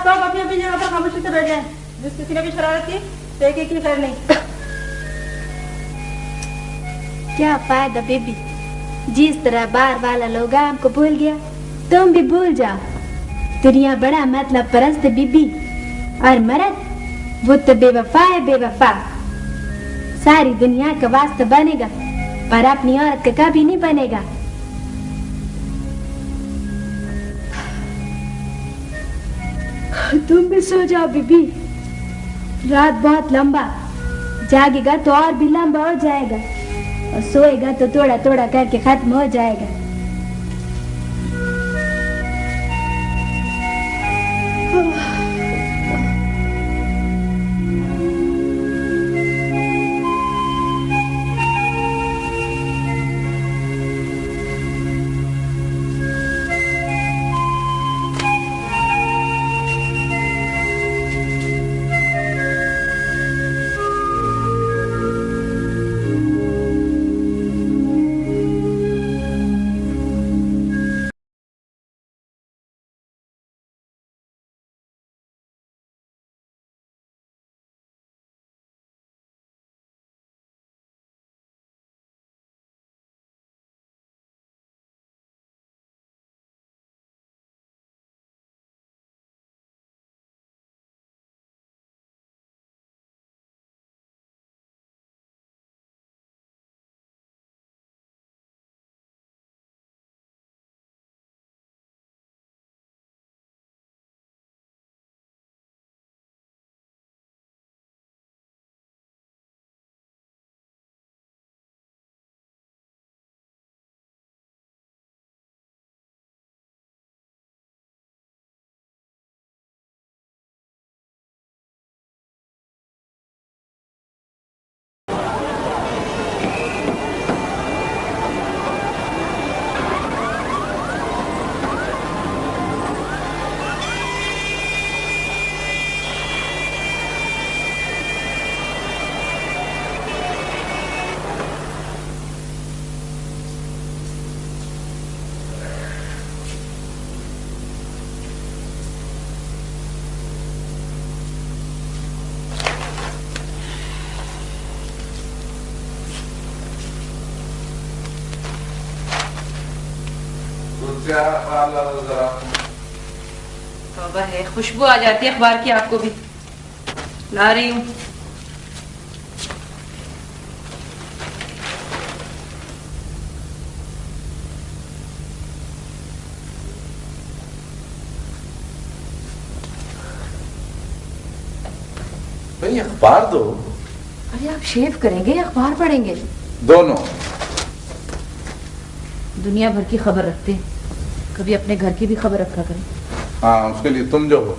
सब अपनी अपनी जगह पर खामोशी से बैठ जाएं। जिस किसी ने भी शरारत की तो एक एक की खैर नहीं। क्या फायदा बेबी, जिस तरह बार वाला लोग हमको भूल गया, तुम भी भूल जाओ। दुनिया बड़ा मतलब परस्त है बीबी, और मर्द वो तो बेवफा है, बेवफा। सारी दुनिया का वास्ता बनेगा पर अपनी औरत का कभी नहीं बनेगा। तुम भी सो जाओ बीबी, रात बहुत लंबा, जागेगा तो और भी लंबा हो जाएगा, और सोएगा तो थोड़ा थोड़ा करके खत्म हो जाएगा। तौबा है, खुशबू आ जाती है अखबार की। आपको भी ला रही हूँ। भाई अखबार दो। अरे आप शेव करेंगे या अखबार पढ़ेंगे? दोनों। दुनिया भर की खबर रखते हैं, कभी अपने घर की भी खबर रखा करें। हाँ, उसके लिए तुम जो हो।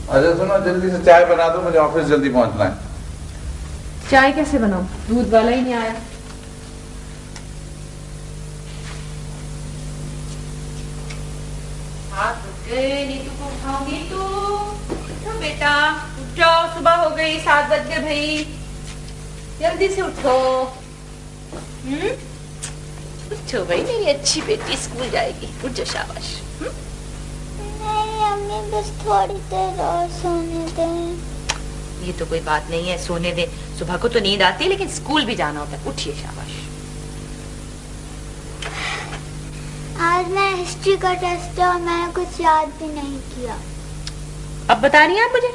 अच्छा सुनो, जल्दी से चाय बना दो, मुझे ऑफिस जल्दी पहुंचना है। चाय कैसे बनाऊं? दूध वाला ही नहीं आया। नीतू को उठाओ। नीतू उठो बेटा, उठ जाओ, सुबह हो गई, 7 बज गए भाई, जल्दी से उठो। उठो भाई, मेरी अच्छी बेटी स्कूल जाएगी, उठ जाओ, शाबाश। नहीं अम्मी, बस थोड़ी देर और सोने दें। ये तो कोई बात नहीं है, सोने दे। सुबह को तो नींद आती है, लेकिन स्कूल भी जाना होता है। उठिए, शाबाश। आज मैं हिस्ट्री का टेस्ट है और मैंने कुछ याद भी नहीं किया। अब बता रही हैं आप मुझे?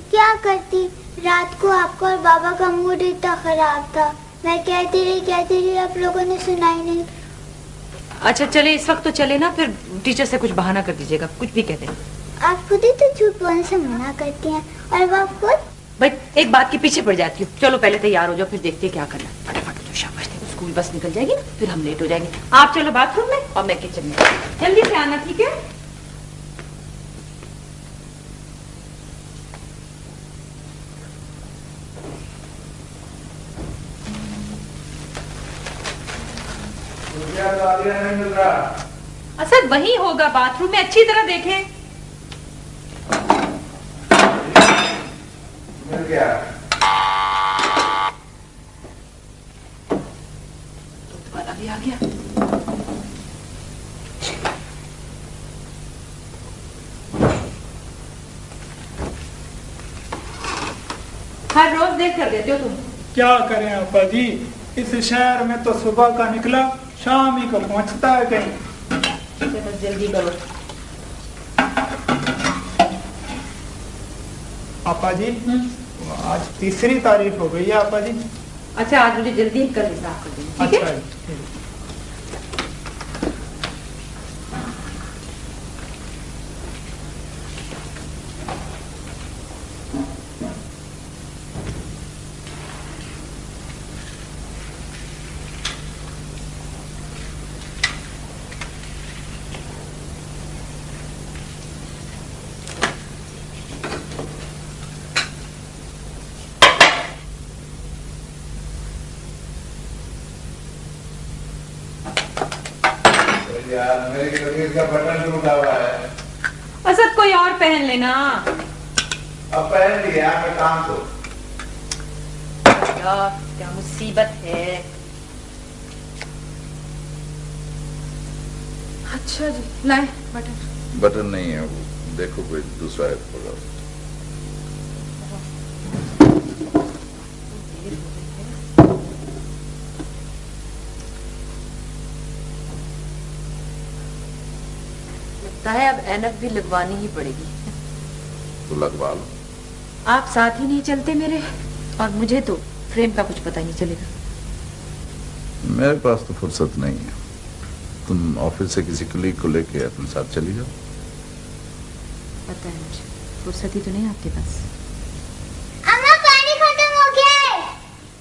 क्या करती, रात को आपका और बाबा का मूड इतना खराब था। मैं कहती रही, आप लोगों ने सुना ही नहीं। अच्छा चले, इस वक्त तो चले ना, फिर टीचर से कुछ बहाना कर दीजिएगा, कुछ भी कहते हैं। आप खुद ही तो झूठ बोलने से मना करती हैं, और वो खुद। भाई एक बात के पीछे पड़ जाती हूँ। चलो पहले तैयार हो जाओ, फिर देखते हैं क्या करना। फटाफट तो शाबाश, देखो स्कूल बस निकल जाएगी ना, फिर हम लेट हो जाएंगे। आप चलो बाथरूम में और मैं किचन में। जल्दी से आना, ठीक है? असद वही होगा, बाथरूम में, अच्छी तरह देखें। मिल गया। दूध वाला भी आ गया। हर रोज देर कर देते हो तुम। क्या करें आपा जी, इस शहर में तो सुबह का निकला शाम ही को पहुंचता है कहीं। चलो जल्दी करो। आपा जी आज 3 तारीख हो गई है आपा जी। अच्छा आज मुझे जल्दी कल हिसाब कर देना, ठीक अच्छा है? जी। यार मेरी कमीज का बटन टूटा हुआ है। असद कोई और पहन लेना। अब पहन लिया मैं काम तो। यार क्या मुसीबत है। अच्छा जी लाए बटन। बटन नहीं है वो, देखो कोई दूसरा है होगा। लगता है अब ऐनक भी लगवानी ही पड़ेगी। तो लगवा लो। आप साथ ही नहीं चलते मेरे, और मुझे तो फ्रेम का कुछ पता ही नहीं चलेगा। मेरे पास तो फुर्सत नहीं है। तुम ऑफिस से किसी कलीग को लेके अपने साथ चली जाओ। पता है मुझे, फुर्सत ही तो नहीं आपके पास। अम्मा पानी खत्म हो गया है।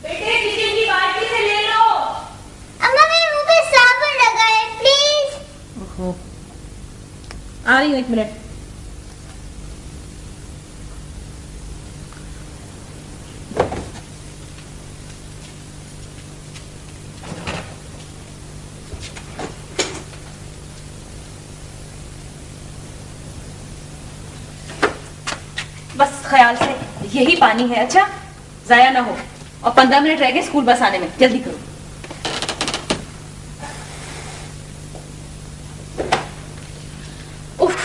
बेटे किचन की बाल्टी से ले लो। अम्मा मेरे मुंह पे साबुन लगा है, प्लीज। ओहो, आ रही हूँ 1 मिनट। बस ख्याल से यही पानी है, अच्छा जाया ना हो। और 15 मिनट रह गए स्कूल बस आने में, जल्दी करो। उफ,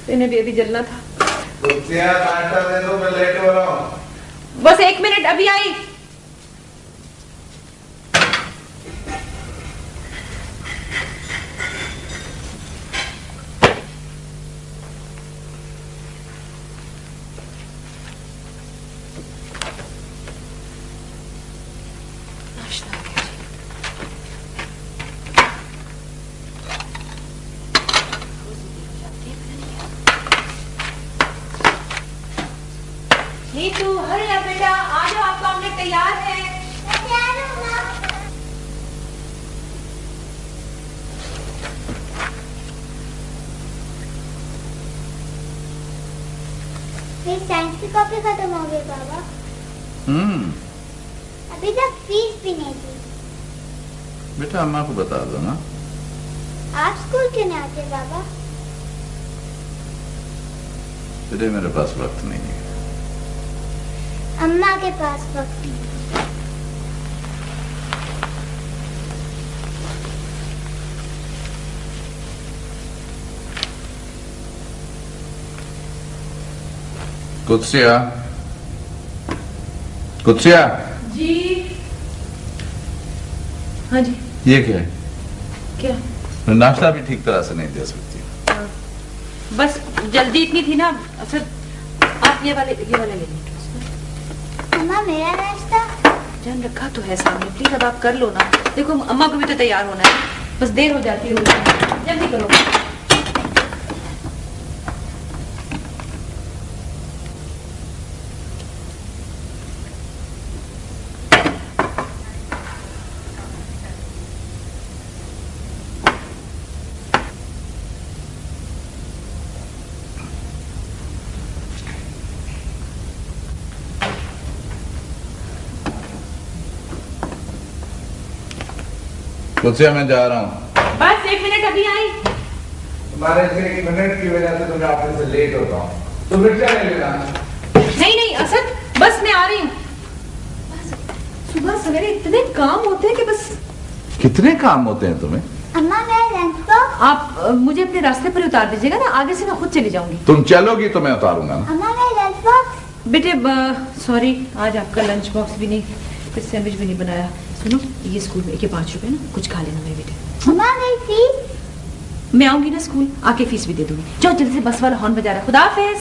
इन्हें भी अभी जलना था। नाश्ता दे दो, मैं लेट हो रहा हूँ। बस 1 मिनट, अभी आई। नाश्ता आ गया जी। नीतू हरे आप बेटा, आ जाओ, आपका ऑमलेट तैयार है। मेरी साइंस की कॉपी खत्म हो गई बाबा। अभी तक फीस भी नहीं दी। बेटा अम्मा को बता दो ना। आप स्कूल क्यों नहीं आते बाबा? बेटे मेरे पास वक्त नहीं है। अम्मा के पास वक्त नहीं। कुत्सिया, कुत्सिया। जी हाँ जी। ये क्या है? क्या? मैं नाश्ता भी ठीक तरह से नहीं दे सकती। बस जल्दी इतनी थी ना। अच्छा आप ये वाले ले लीजिए। अम्मा मेरा नाश्ता। जान रखा तो है सामने, प्लीज अब आप कर लो ना। देखो अम्मा को भी तो तैयार होना है, बस देर हो जाती है, जल्दी करो। कुत्सिया मैं जा रहा हूँ। बस 1 मिनट, अभी आई। तुम्हारे से 1 मिनट की वजह से तुम्हें ऑफिस से लेट होता हूँ, तो फिर क्या ले लेना? नहीं असद, बस मैं आ रही हूँ। सुबह सवेरे इतने काम होते हैं कि बस। कितने काम होते हैं तुम्हें? अम्मा मेरा लंच बॉक्स। आप मुझे अपने रास्ते पर उतार दीजिएगा ना, आगे से मैं खुद चली जाऊंगी। तुम चलोगी तो मैं उतारूंगा ना। अम्मा मेरा लंच बॉक्स। बेटे सॉरी, आज आपका लंच बॉक्स भी नहीं, कुछ सैंडविच भी नहीं बनाया। सुनो, ये स्कूल में 5 रुपए ना, कुछ खा लेना मेरे बेटे। अम्मा मेरी फीस। मैं आऊंगी ना स्कूल, आके फीस भी दे दूंगी। जाओ जल्दी से, बस वाला हॉर्न बजा रहा है। खुदा हाफिज।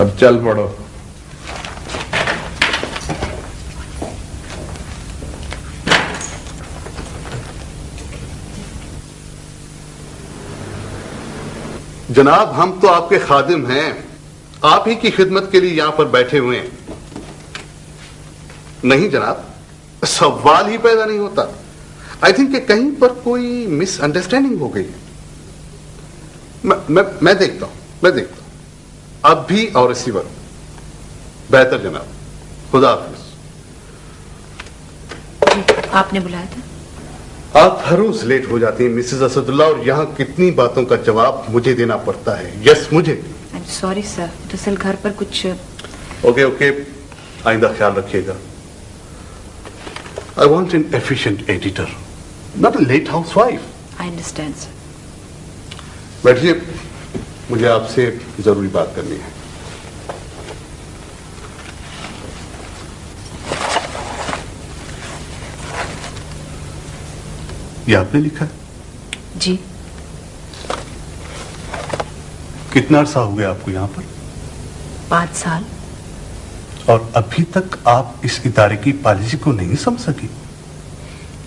अब चल पड़ो। जनाब, हम तो आपके खादिम हैं, आप ही की खिदमत के लिए यहां पर बैठे हुए हैं। नहीं जनाब, सवाल ही पैदा नहीं होता। आई थिंक कि कहीं पर कोई मिसअंडरस्टैंडिंग हो गई है। मैं देखता हूं अब भी और इसी वक्त। बेहतर जनाब, खुदा हाफिज। आपने बुलाया था? आप हर रोज लेट हो जाती हैं मिसेस असदुल्ला, और यहाँ कितनी बातों का जवाब मुझे देना पड़ता है। यस, मुझे। आई एम सॉरी सर, दरअसल घर पर कुछ। ओके, आइंदा ख्याल रखिएगा। I want an efficient editor, not a late housewife. I understand sir. बैठिए, मुझे आपसे जरूरी बात करनी है। ये आपने लिखा है? जी। कितना अरसा हो गया आपको यहां पर? 5 साल। और अभी तक आप इस इदारे की पॉलिसी को नहीं समझ सकी?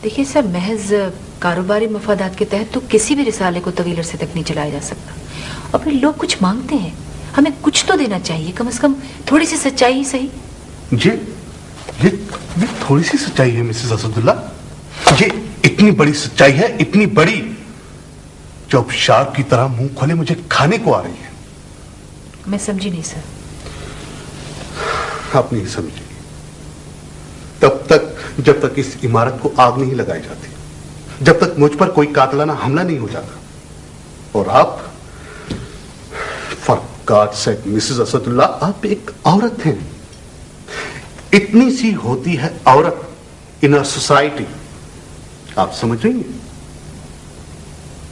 देखिए सर, महज कारोबारी मफादात के तहत तो किसी भी रिसाले को तवील अरसे तक नहीं चलाया जा सकता। और फिर लोग कुछ मांगते हैं, हमें कुछ तो देना चाहिए, कम से कम थोड़ी सी सच्चाई ही सही। ये थोड़ी सी सच्चाई है मिसेस असदुल्ला? ये इतनी बड़ी सच्चाई है, इतनी बड़ी, जो अब शार्क की तरह मुंह खोले मुझे खाने को आ रही है। मैं समझी नहीं सर। आप नहीं समझी तब तक जब तक इस इमारत को आग नहीं लगाई जाती, जब तक मुझ पर कोई कातलाना हमला नहीं हो जाता। और आप, for God sake Mrs Asadullah, आप एक औरत हैं। इतनी सी होती है औरत इन अ सोसाइटी, आप समझ रही हैं?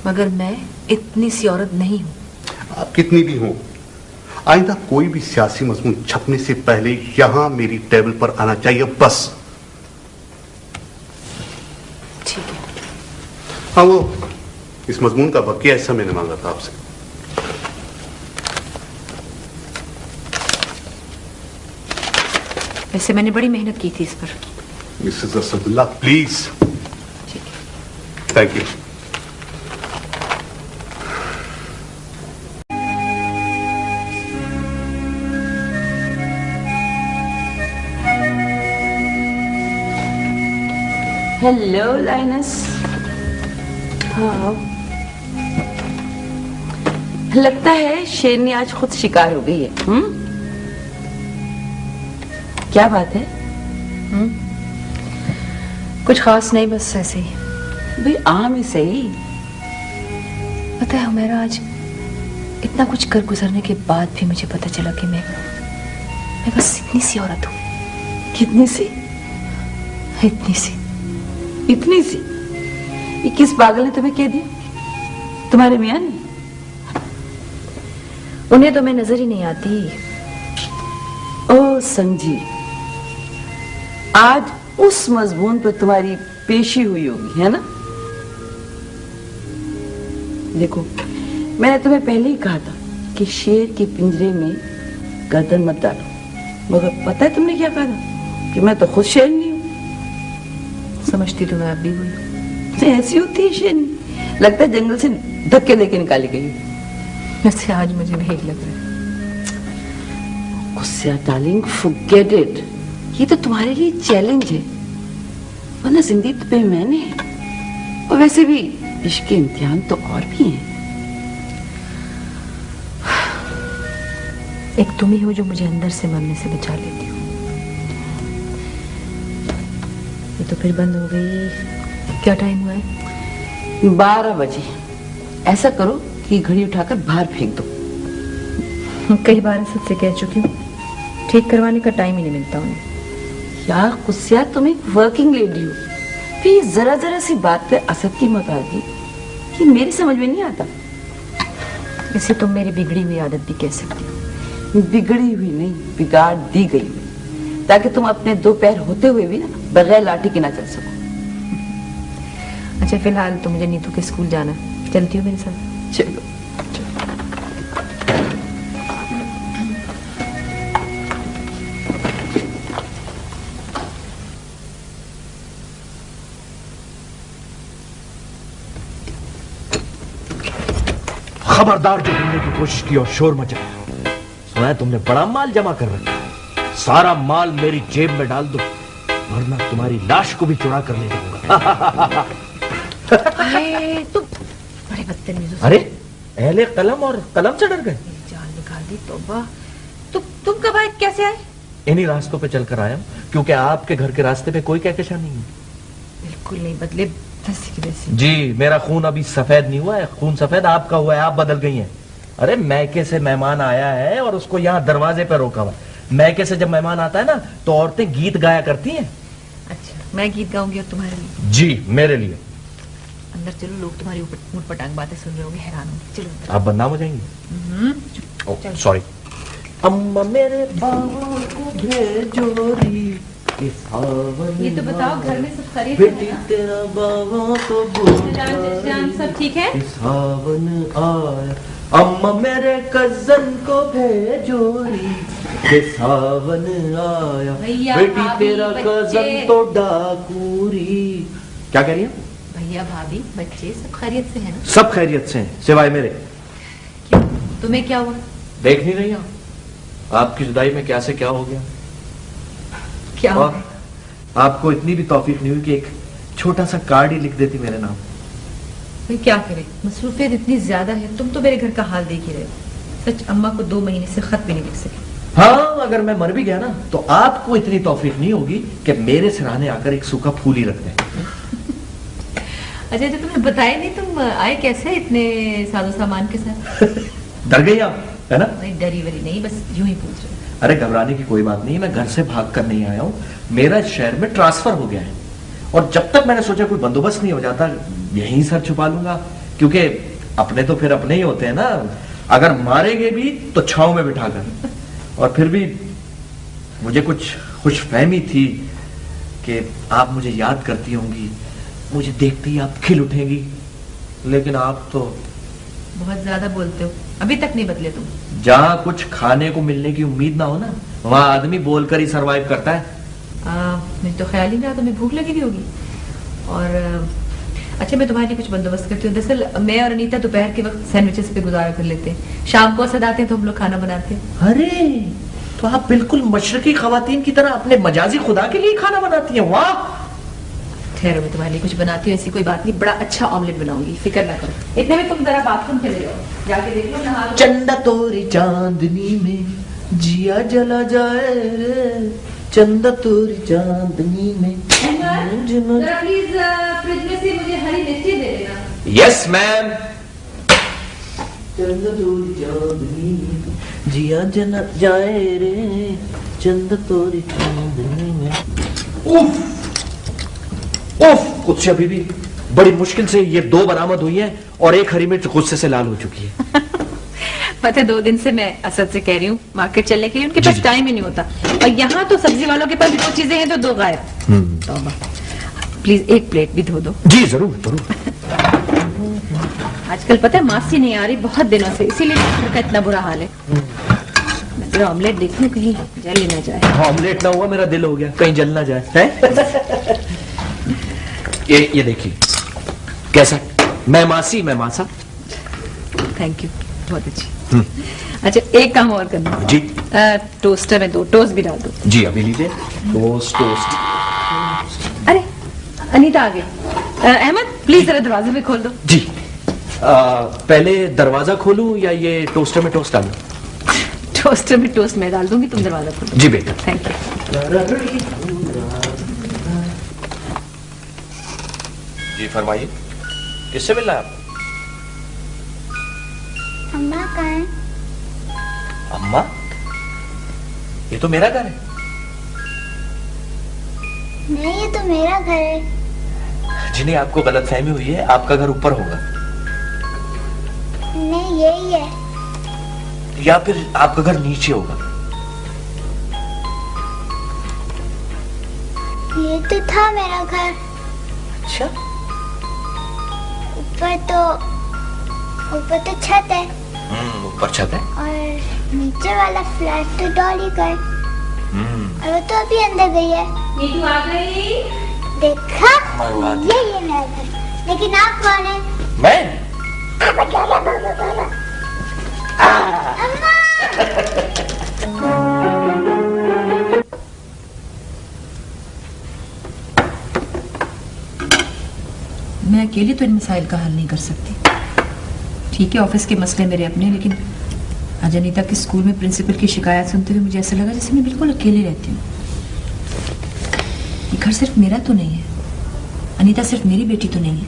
मगर मैं इतनी सी औरत नहीं हूं। आप कितनी भी हो, आइंदा कोई भी सियासी मजमून छपने से पहले यहां मेरी टेबल पर आना चाहिए, बस। ठीक है। हाँ, वो इस मजमून का बकिया हिस्सा मैंने मांगा था आपसे। वैसे मैंने बड़ी मेहनत की थी इस पर। Mrs Asadullah, please. ठीक है। Thank you. Hello Linus. हाँ, लगता है शेरनी आज खुद शिकार हो गई है। क्या बात है? कुछ खास नहीं, बस ऐसे ही। भाई आम ही सही। पता है हुमैरा, आज इतना कुछ कर गुजरने के बाद भी मुझे पता चला कि मैं बस इतनी सी औरत हूँ। कितनी सी? इतनी सी। इतनी सी? ये किस पागल ने तुम्हें कह दिया? तुम्हारे मियां ने? उन्हें तो मैं नजर ही नहीं आती। ओ समझी, आज उस मजमून पर तुम्हारी पेशी हुई होगी, है ना? देखो, मैंने तुम्हें पहले ही कहा था कि शेर के पिंजरे में गर्दन मत डालो, मगर पता है तुमने क्या कहा था? कि मैं तो खुद शेर नहीं हूं। समझती तो मैं अब भी हुई। ऐसी होती है शेरनी, लगता है जंगल से धक्के देके निकाली गई। वैसे आज मुझे नहीं लग रहा है। गुस्सा डार्लिंग, फॉरगेट इट। ये तो तुम्हारे लिए चैलेंज है, वरना जिंदगी तो बेमैनी है। और वैसे भी इश्क के इम्तिहान तो और भी हैं। एक तुम ही हो जो मुझे अंदर से मरने से बचा लेती हो। ये तो फिर बंद हो गई। क्या टाइम हुआ है? 12 बजे। ऐसा करो कि घड़ी उठाकर बाहर फेंक दो। कई बार सबसे कह चुकी हूँ, ठीक करवाने का टाइम ही नहीं मिलता उन्हें। यार कुस्सिया, तुम एक वर्किंग लेडी हो, फिर जरा जरा सी बात पे असद की मकाजी, ये मेरी समझ में नहीं आता। इसे तुम मेरी बिगड़ी हुई आदत भी कह सकती हो। बिगड़ी हुई नहीं, बिगाड़ दी गई हुई, ताकि तुम अपने 2 पैर होते हुए भी ना बगैर लाठी के ना चल सको। अच्छा फिलहाल तो मुझे नीतू के स्कूल जाना है, चलती हूँ मेरे साथ। चलो। खबरदार, जो ढूंढने की कोशिश की और शोर मचाया। सुना है तुमने बड़ा माल जमा कर रखा है। सारा माल मेरी जेब में डाल दो, वरना तुम्हारी लाश को भी चुरा कर ले जाऊंगा। तुम बड़े बदतमीज हो। अरे अहले कलम और कलम से डर गए। जान निकाल दी। तौबा। तुम कब आए, कैसे आए? इन्हीं रास्तों पे चलकर आया हूं, क्योंकि आपके घर के रास्ते पे कोई कहकशा नहीं है। बिल्कुल नहीं बदले, वैसे की वैसे। जी, मेरा खून अभी सफेद नहीं हुआ है, खून सफेद आपका हुआ है, आप बदल गई हैं। अरे मैके से मेहमान आया है और उसको यहाँ दरवाजे पे रोका हुआ। मैके से जब मेहमान आता है ना, तो औरतें गीत गाया करती हैं। अच्छा, मैं गीत गाऊंगी और तुम्हारे लिए? जी, मेरे लिए। अंदर चलो, लोग तुम्हारी ऊट पटांग बातें सुन रहे होंगे, हैरान होंगे। चलो अंदर। आप बदनाम हो जाएंगी। सॉरी। अम्मा मेरे बाबा को भेजो री, ये तो बताओ, घर में सब खरीद बेटी तेरा बाबा तो सब ठीक है? सावन आया, अम्मा मेरे कजन को भेजो री, के सावन आया, भैया, बेटी भाभी, तेरा बच्चे। कजन तो डाकूरी। क्या कह रही है? भैया भाभी बच्चे सब खैरियत से हैं ना? सब खैरियत से हैं, सिवाय मेरे। क्यों, तुम्हें क्या हुआ? देख नहीं रही आप? आपकी जुदाई में क्या से क्या हो गया। क्या और आपको इतनी भी तौफीक नहीं हुई कि एक छोटा सा कार्ड ही लिख देती मेरे नाम। भाई क्या करे, मसरूफियत इतनी ज्यादा है। तुम तो मेरे घर का हाल देख ही रहे हो। सच, अम्मा को 2 महीने से खत भी नहीं लिख सके। हाँ, अगर मैं मर भी गया ना, तो आपको इतनी तौफीक नहीं होगी कि मेरे सिरहाने आकर एक सूखा फूल ही रख दें। अच्छा, जो तुमने बताया नहीं, तुम आए कैसे इतने साजो सामान के साथ? डर गई आप, है ना? नहीं, डरी वरी नहीं, बस यूं ही पूछ रहे। अरे घबराने की कोई बात नहीं, मैं घर से भाग कर नहीं आया हूँ, मेरा इस शहर में ट्रांसफर हो गया है। और जब तक मैंने सोचा कोई बंदोबस्त नहीं हो जाता, यहीं सर छुपा लूंगा, क्योंकि अपने तो फिर अपने ही होते हैं ना। अगर मारेंगे भी तो छांव में बिठाकर। और फिर भी मुझे कुछ खुशफहमी थी कि आप मुझे याद करती होंगी, मुझे देखते ही आप खिल उठेंगी, लेकिन आप तो बहुत ज्यादा बोलते हो, अभी तक नहीं बदले तुम। जहां कुछ खाने को मिलने की उम्मीद ना हो ना, वहां आदमी बोलकर ही सरवाइव करता है। मुझे तो ख्याल ही नहीं रहा, तुम्हें भूख लगी भी होगी। और अच्छा, मैं तुम्हारे लिए कुछ बंदोबस्त करती हूँ। दरअसल मैं और अनीता दोपहर के वक्त सैंडविचेस पे गुजारा कर लेते हैं, शाम को असद आते हैं तो हम लोग खाना बनाते हैं। अरे, तो आप बिल्कुल मशरकी खवातीन की तरह अपने मजाजी खुदा के लिए खाना बनाती हैं। वाह! ठहरो, मैं तुम्हारे लिए कुछ बनाती हूँ, ऐसी कोई बात नहीं। बड़ा अच्छा ऑमलेट बनाऊंगी, फिक्र ना करो। इतने में तुम जरा बाथरूम चले जाओ, जाके देख लो, नहा लो। चंदा तोरी चांदनी में जिया जला जाए रे, चंदा तोरी चांदनी में। जरा प्लीज फ्रिज में से मुझे हरी मिर्ची दे देना। Yes ma'am. चंदा तोरी चांदनी में जिया जला जाए रे, चंदा तोरी चांदनी में। उफ उफ, कुछ अभी भी बड़ी मुश्किल से ये 2 बरामद हुई है और एक हरी मिर्च गुस्से से लाल हो चुकी है। पता है, 2 दिन से मैं असद से कह रही हूँ मार्केट चलने के लिए, उनके पास टाइम ही नहीं होता। और यहाँ तो सब्जी वालों के पास 2 चीजें हैं तो 2 गायब। तौबा। प्लीज एक प्लेट भी धो दो। जी जरूर जरूर। आजकल पता है मासी नहीं आ रही बहुत दिनों से, इसीलिए घर का इतना बुरा हाल है। मैं जरा ऑमलेट देख लूं, कहीं जल ही ना जाए। ऑमलेट ना हुआ, मेरा दिल हो गया, कहीं जल ना जाए है? ये देखिए कैसा, मैं मासी मैं मासा। थैंक यू, बहुत अच्छी। अच्छा, एक काम और करना जी। टोस्टर में 2 टोस्ट भी डाल दो। जी अभी लीजिए। टोस्ट। अरे अनीता आ गई। अहमद प्लीज जरा दरवाजे में खोल दो। जी। पहले दरवाजा खोलूं या ये टोस्टर में टोस्ट डालूं? टोस्टर में टोस्ट मैं डाल दूंगी, तुम दरवाजा खोलो। जी बेटा। Thank you. जी फरमाइए। किससे मिलना है आपको? अम्मा कहाँ है? अम्मा? ये तो मेरा घर है। नहीं, ये तो मेरा घर है। जिन्हें आपको गलतफहमी हुई है, आपका घर ऊपर होगा। नहीं, यही है। या फिर आपका घर नीचे होगा। ये तो था मेरा घर। अच्छा, ऊपर तो छत है ऊपर छत है। और नीचे वाला फ्लैट तो डॉली का है। और वो तो अभी अंदर गई है। नीतू आ गई। देखा, मरवा दी। ये मेरा घर। लेकिन आप कौन है? मैं? मैं अकेले तो इन मसाइल का हल नहीं कर सकती। ठीक है, ऑफिस के मसले मेरे अपने, लेकिन आज अनीता के स्कूल में प्रिंसिपल की शिकायत सुनते हुए मुझे ऐसा लगा जैसे मैं बिल्कुल अकेले रहती हूँ। ये घर सिर्फ मेरा तो नहीं है, अनीता सिर्फ मेरी बेटी तो नहीं है।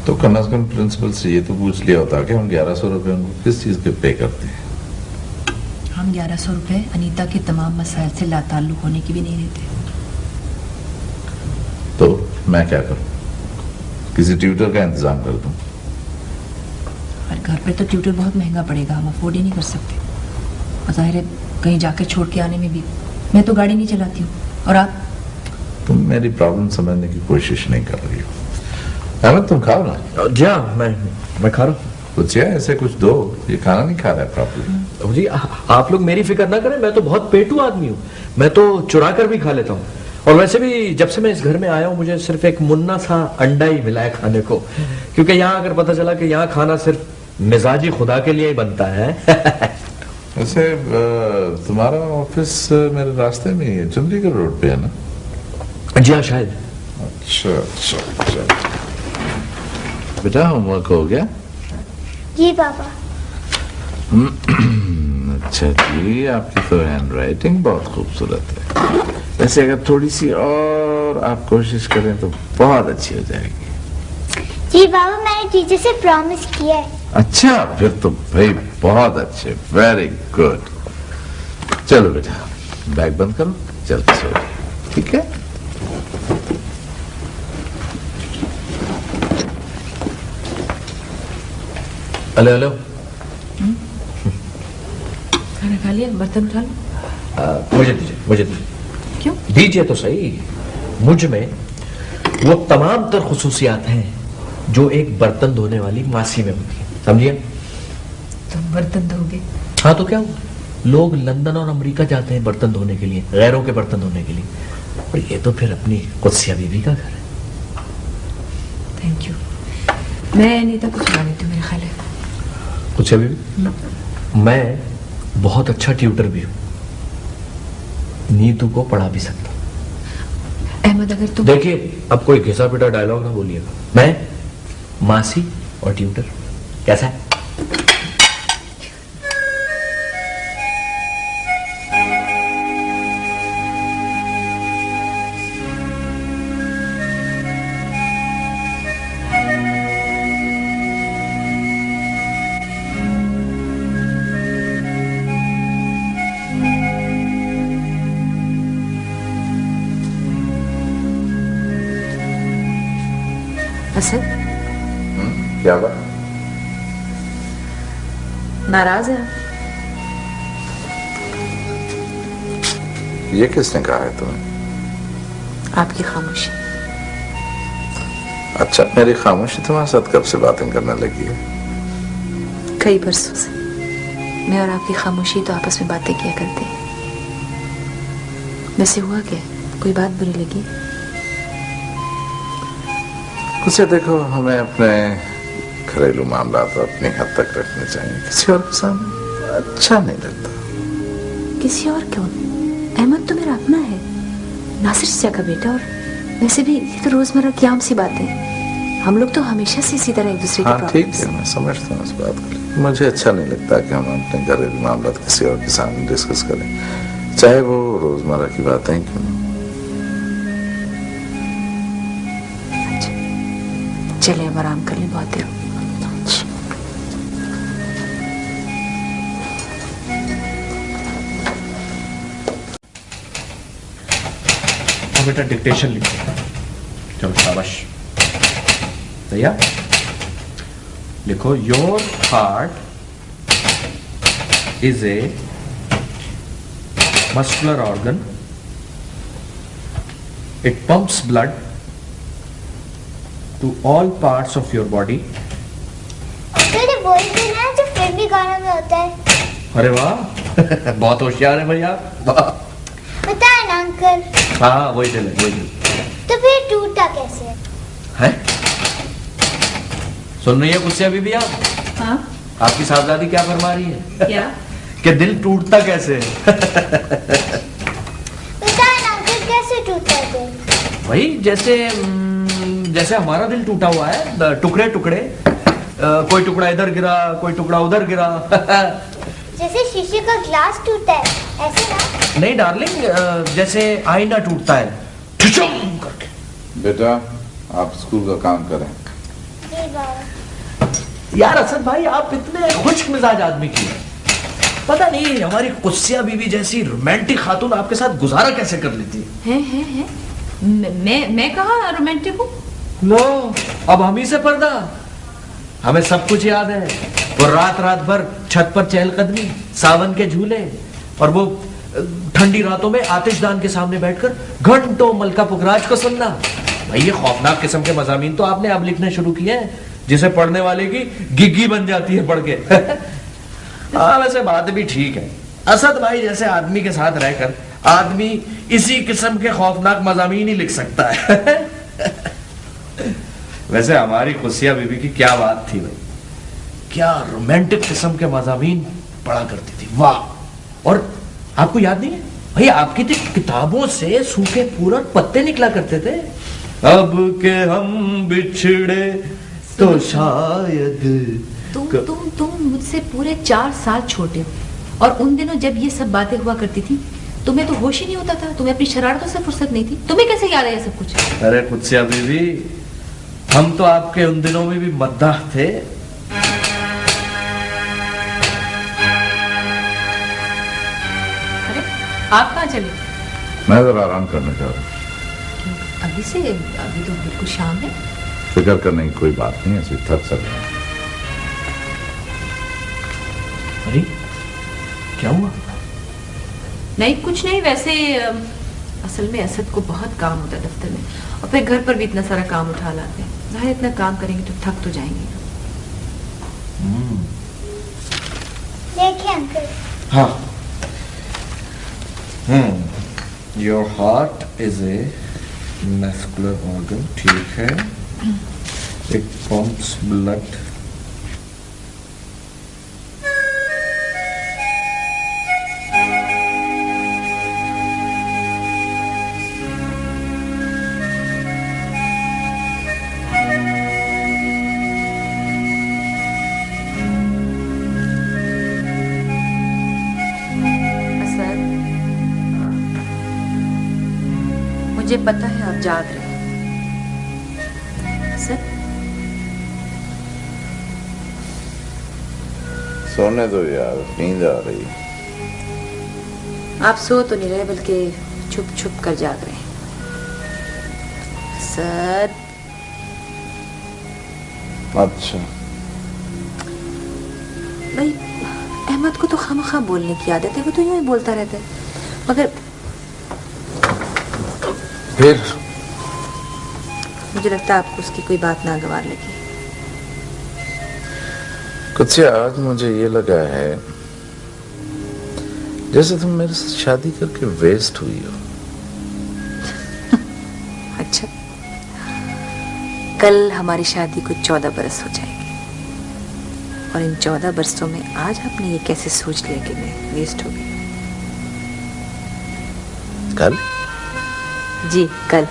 तो कम से कम प्रिंसिपल से ये तो पूछ लिया होता कि हम 1100 रुपए उनको किस चीज के पे करते हैं। हम 1100 रुपए अनीता के तमाम मसाइल से लाताल्लुक होने की भी नहीं देते। तो मैं क्या करूं? किसी ट्यूटर का इंतजाम कर दूं? और घर पे तो ट्यूटर बहुत महंगा पड़ेगा, हम अफोर्ड ही नहीं कर सकते। और जाहिर है कहीं जाकर छोड़ के आने में भी, मैं तो गाड़ी नहीं चलाती हूँ। और आप? तुम मेरी प्रॉब्लम समझने की कोशिश नहीं कर रही हो। अहमद, तुम खाओ ना। जी हाँ, मैं खा रहा हूँ। कुछ है ऐसे कुछ दो, ये खाना नहीं खा रहा है प्रॉपर्ली। जी आप लोग मेरी फिक्र ना करें, मैं तो बहुत पेटू आदमी हूँ। मैं तो चुरा कर भी खा लेता हूँ। और वैसे भी जब से मैं इस घर में आया हूँ, मुझे सिर्फ एक मुन्ना सा अंडा ही मिला है खाने को। क्योंकि यहाँ अगर पता चला कि यहाँ खाना सिर्फ मिजाजी खुदा के लिए ही बनता है। वैसे तुम्हारा ऑफिस मेरे रास्ते में ही है, चंडीगढ़ रोड पे है ना? जी हाँ, शायद। अच्छा अच्छा अच्छा। बेटा, होमवर्क हो गया? जी पापा। अच्छा जी, आपकी तो हैंड राइटिंग बहुत खूबसूरत है। वैसे अगर थोड़ी सी और आप कोशिश करें तो बहुत अच्छी हो जाएगी। जी पापा, मैंने टीचर से प्रॉमिस किया है। अच्छा, फिर तो भाई बहुत अच्छे, वेरी गुड। चलो बेटा, बैग बंद करो, चलते सो जाओ, ठीक है? Hello hello. खाना खा लिया? बर्तन उठा लो। मुझे दीजिए। क्यों? दीजिए तो सही। मुझ में वो तमाम तर खुसूसियात हैं जो एक बर्तन धोने वाली मासी में होती है, समझिए? तुम बर्तन धोगे? हाँ तो क्या हुआ? लोग लंदन और अमेरिका जाते हैं बर्तन धोने के लिए, गैरों के बर्तन धोने के लिए। और ये तो फिर अपनी कुदसिया बीबी का घर है। Thank you. मैं अनीता को खिला देती हूँ, मेरा ख्याल है। कुदसिया बीबी? मैं बहुत अच्छा ट्यूटर भी हूँ, नीतू को पढ़ा भी सकता हूँ। अहमद, अगर तुम देखिए, अब कोई घिसा पिटा डायलॉग ना बोलिएगा। मैं, मासी और ट्यूटर, कैसा है? असद, क्या बात? नाराज है? ये किसने कहा है तुम्हें? आपकी खामोशी। अच्छा, मेरी खामोशी तुम्हारे साथ कब से बातें करने लगी है? कई बरसों से मैं और आपकी खामोशी तो आपस में बातें किया करते हैं। वैसे हुआ क्या? कोई बात बुरी लगी? उसे देखो, हमें अपने घरेलू मामला तो अपनी हद तक रखने चाहिए, किसी और के सामने अच्छा नहीं लगता। किसी और क्यों? अहमद तो मेरा अपना है, नासिर चाचा का बेटा। और वैसे भी ये तो रोजमर्रा की आम सी बात है। हम लोग तो हमेशा से इसी तरह एक दूसरे हाँ के ठीक है, मैं समझता हूँ इस बात को। मुझे अच्छा नहीं लगता कि हम अपने घरेलू मामला किसी और के सामने डिस्कस करें, चाहे वो रोजमर्रा की बातें क्यों। चले अब आराम कर ले, बहुत देर हो। बेटा डिक्टेशन लिखो। चलो शाबाश। भैया लिखो, your heart is a muscular organ, it pumps blood to all parts of your body. तेरे वही दिन है जो फिल्मी गानों में होता है। अरे वाह बहुत होशियार है भैया। पता है ना अंकल? हाँ वही दिल है, वही दिल। तो फिर टूटा कैसे है? सुन रही है गुस्से अभी भी आप? हाँ? आपकी साहबजादी क्या फरमा रही है? क्या? कि दिल टूटता कैसे है? पता है ना अंकल कैसे टूटा है दिल? वही जैसे जैसे हमारा दिल टूटा हुआ है, टुकड़े टुकड़े, कोई टुकड़ा इधर गिरा, कोई टुकड़ा उधर गिरा। जैसे शीशे का ग्लास टूटा है ऐसे ना? नहीं डार्लिंग, जैसे आईना टूटता है ठुचुम करके। बेटा आप स्कूल का काम करें। जी बाबा। यार असद भाई आप इतने खुश मिजाज आदमी क्यों? पता नहीं हमारी कुस्सिया बीवी जैसी रोमांटिक खातून आपके साथ गुजारा कैसे कर लेती है? मैं कहाँ रोमांटिक हूँ? लो अब हम ही से पर्दा। हमें सब कुछ याद है, वो रात रात भर छत पर चहलकदमी, सावन के झूले, और वो ठंडी रातों में आतिशदान के सामने बैठकर घंटों मलका पुखराज को सुनना। भाई ये खौफनाक किस्म के मज़ामीन तो आपने अब लिखने शुरू किए हैं, जिसे पढ़ने वाले की गिग्गी बन जाती है पढ़ के। हाँ वैसे बात भी ठीक है, असद भाई जैसे आदमी के साथ रहकर आदमी इसी किस्म के खौफनाक मज़ामीन ही लिख सकता है। वैसे हमारी खुशिया बीबी की क्या बात थी भाई, क्या रोमांटिक किस्म के मज़ामीन पढ़ा करती थी, वाह। और आपको याद नहीं है भाई, आपकी थी किताबों से सूखे फूल और पत्ते निकला करते थे। अब के हम बिछड़े तो शायद तुम मुझसे पूरे 4 साल छोटे हो, और उन दिनों जब ये सब बातें हुआ करती थी तुम्हें तो होश ही नहीं होता था, तुम्हें अपनी शरारतों से फुर्सत नहीं थी, तुम्हें कैसे याद है ये सब कुछ? अरे खुशिया बीबी, हम तो आपके उन दिनों में भी मद्दाह थे। अरे आप कहाँ चले? मैं जरा आराम करने जा रहा हूँ। अभी तो बिल्कुल शाम है। फिक्र करने की कोई बात नहीं है, ऐसे थक चल रहा है। अरे क्या हुआ? नहीं कुछ नहीं, वैसे असल में असद को बहुत काम होता है दफ्तर में, और फिर घर पर भी इतना सारा काम उठा लाते हैं। जाहिर इतना काम करेंगे तो थक तो जाएंगे। देखिए अंकल। हाँ। Your heart is a muscular organ, ठीक है, इट पंप्स ब्लड मुझे पता है आप जाग रहे हैं सर। सोने दो यार, नींद आ रही। आप सो तो नहीं रहे बल्कि छुप छुप कर जाग रहे हैं सर। अच्छा भाई अहमद को तो खामखा बोलने की आदत है, वो तो यूं ही बोलता रहता है, मगर फिर मुझे लगता है आपको उसकी कोई बात नागवार लगी। कुछ आज मुझे ये लगा है जैसे तुम मेरे से शादी करके वेस्ट हुई हो। अच्छा, कल हमारी शादी को 14 बरस हो जाएंगे, और इन 14 बरसों में आज आपने ये कैसे सोच लिया कि मैं वेस्ट हो गई? कल? जी कल,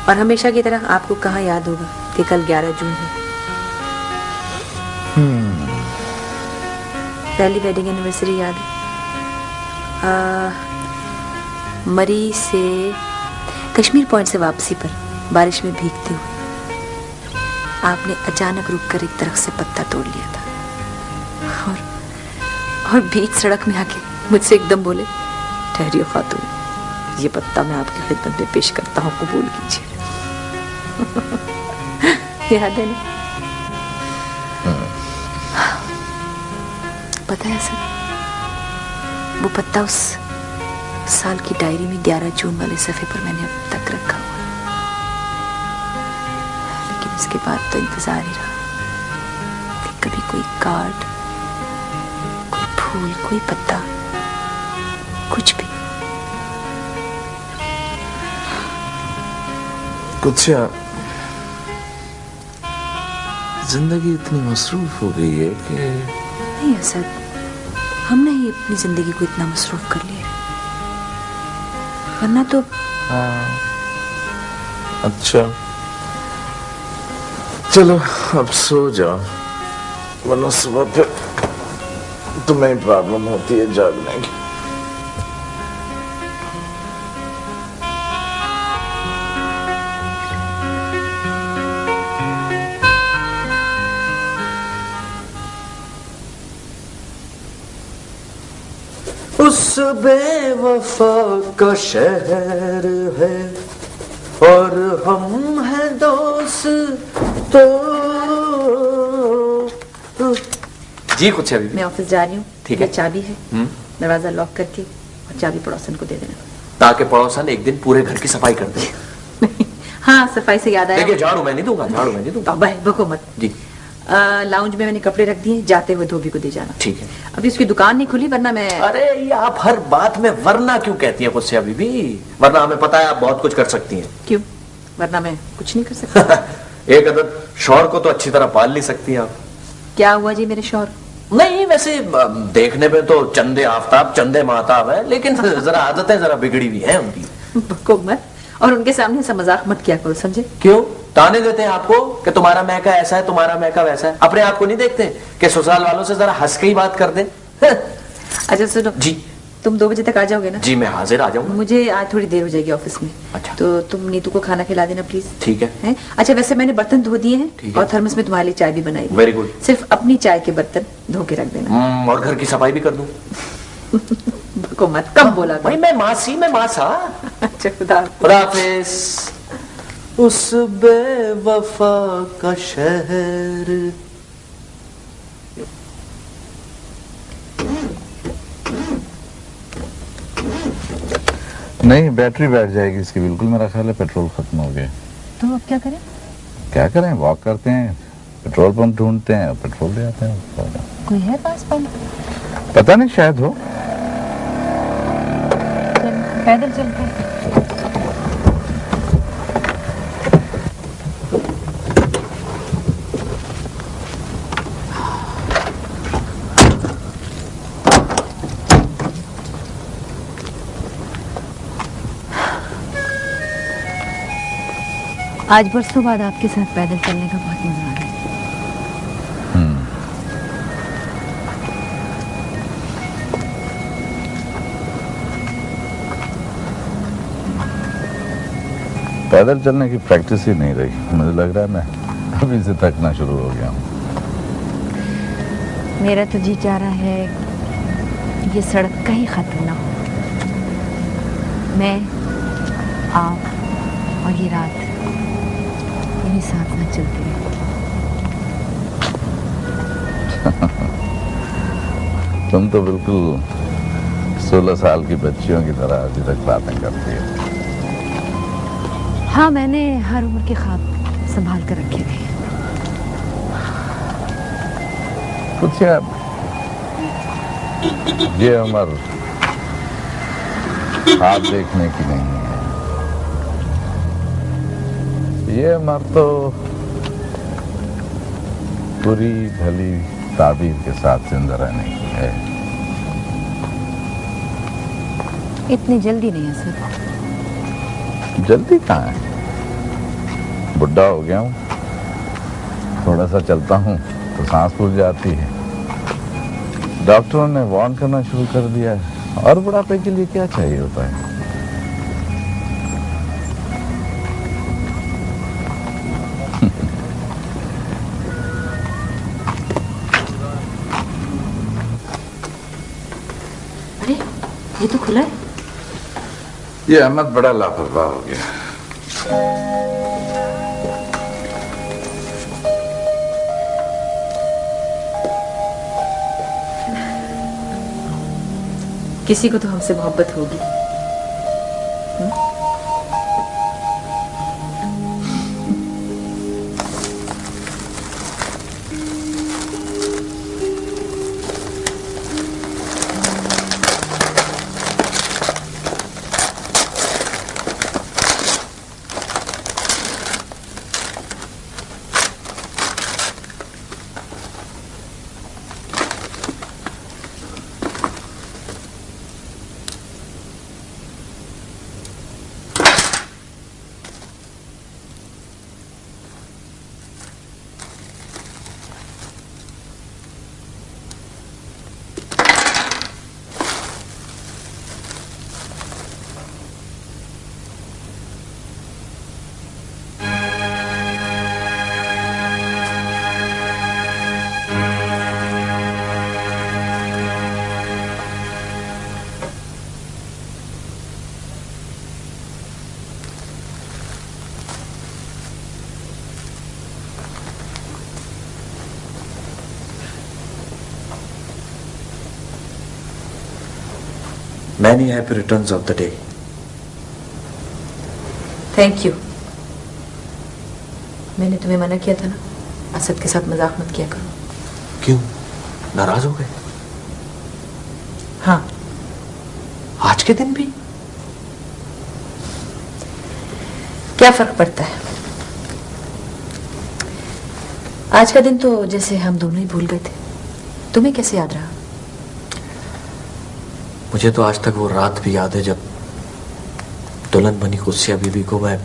और हमेशा की तरह आपको कहाँ याद होगा कि कल 11 जून है। पहली वेडिंग एनिवर्सरी याद है? मरी से कश्मीर पॉइंट से वापसी पर बारिश में भीगते हुए। आपने अचानक रुककर एक दरख्त से पत्ता तोड़ लिया था और बीच सड़क में आके मुझसे एकदम बोले, ठहरियो खातून, ये पत्ता मैं आपकी खिदमत में पेश करता हूँ, कबूल कीजिए। याद है ना? पता है सर, वो पत्ता उस साल की डायरी में 11 जून वाले सफ़े पर मैंने अब तक रखा हुआ है। लेकिन इसके बाद तो इंतजार ही रहा कि कभी कोई कार्ड, कोई फूल, कोई पत्ता, कुछ भी। कुछ जिंदगी इतनी मसरूफ हो गई है कि नहीं असद, हमने ही अपनी जिंदगी को इतना मसरूफ कर लिया है, वरना तो। हाँ, अच्छा चलो अब सो जाओ, वरना सुबह फिर तुम्हें प्रॉब्लम होती है जागने की। उस बेवफा का शहर है और हम हैं दोस्त तो। जी कुछ अभी मैं ऑफिस जा रही हूँ, ठीक है। चाबी है, दरवाजा लॉक करके और चाबी पड़ोसन को दे देना, ताकि पड़ोसन एक दिन पूरे घर की सफाई कर दे। हाँ, सफाई से याद आया, देखिए झाड़ू मैं नहीं दूंगा, झाड़ू मैं नहीं दूंगा। बको मत जी। लाउंज में मैंने कपड़े रख दिए, जाते हुए धोबी को दे जाना। ठीक है। अभी उसकी दुकान नहीं खुली, वरना मैं। अरे ये आप हर बात में वरना क्यों कहती हैं मुझसे अभी भी? वरना हमें पता है आप बहुत कुछ कर सकती हैं। क्यों? वरना मैं कुछ नहीं कर सकती। एक अदर शौहर को तो अच्छी तरह पाल नहीं सकती आप। क्या हुआ जी मेरे शौहर? नहीं, वैसे देखने में तो चंदे आफ्ताब, चंदे महताब है, लेकिन जरा आदतें जरा बिगड़ी हुई है उनकी। बको मत, और उनके सामने ऐसा मजाक मत किया करो, समझे? क्यों? ताने देते हैं आपको कि तुम्हारा मैका ऐसा है, तुम्हारा मैका वैसा है। अपने आप को नहीं देखते कि ससुराल वालों से जरा हंस के ही बात कर दें। अच्छा सुनो जी, तुम 2 बजे तक आ जाओगे ना? जी मैं हाजिर आ जाऊंगा। मुझे आज थोड़ी देर हो जाएगी ऑफिस में। अच्छा। तो तुम नीतू को खाना खिला देना प्लीज। ठीक है। अच्छा वैसे मैंने बर्तन धो दिए हैं है। और थर्मस में तुम्हारे लिए चाय भी बनाई। Very good. सिर्फ अपनी चाय के बर्तन धो के रख देना। और घर की सफाई भी कर दूं। को मत कम बोला भाई, मैं मासी, मैं मासा। अच्छा खुदा हाफिज। उस बेवफा का शहर। नहीं, बैटरी बैठ जाएगी इसकी बिल्कुल, मेरा ख्याल है पेट्रोल खत्म हो गया। तो अब क्या करें? क्या करें, वॉक करते हैं, पेट्रोल पंप ढूंढते हैं, पेट्रोल ले आते हैं। कोई है पास पंप? पता नहीं, शायद हो। पैदल चलते हैं। आज बरसों बाद आपके साथ पैदल चलने का बहुत मजा आ रहा है। पैदल चलने की प्रैक्टिस ही नहीं रही, मुझे लग रहा है मैं अभी से थकना शुरू हो गया हूँ। मेरा तो जी चाह रहा है ये सड़क कहीं खत्म ना हो, मैं, आप और ये रात इन्हीं साथ में चलती रहे। तुम तो बिल्कुल 16 साल की बच्चियों की तरह अभी तक बातें करती हो। हाँ, मैंने हर उम्र के ख्वाब संभाल कर रखे थे। कुछ ये उम्र ख्वाब देखने की नहीं है, ये उम्र तो पूरी भली ताबीर के साथ जिंदा रहने की है। इतनी जल्दी नहीं है सर। जल्दी कहाँ है, बुढ़ा हो गया हूँ, थोड़ा सा चलता हूँ तो सांस फूल जाती है। डॉक्टरों ने वार्न करना शुरू कर दिया है, और बुढ़ापे के लिए क्या चाहिए होता है। ये तो खुला है। ये अहमद बड़ा लापरवाह हो गया। किसी को तो हमसे मोहब्बत होगी। Many happy returns of the day. Thank you. मैंने तुम्हें मना किया था ना, असद के साथ मजाक मत किया करो। क्यों, नाराज हो गए? हाँ। आज के दिन भी? क्या फर्क पड़ता है? आज का दिन तो जैसे हम दोनों ही भूल गए थे। तुम्हें कैसे याद रहा? मुझे तो आज तक वो रात भी याद है जब दुल्हन बनी कुसिया बीबी को मैं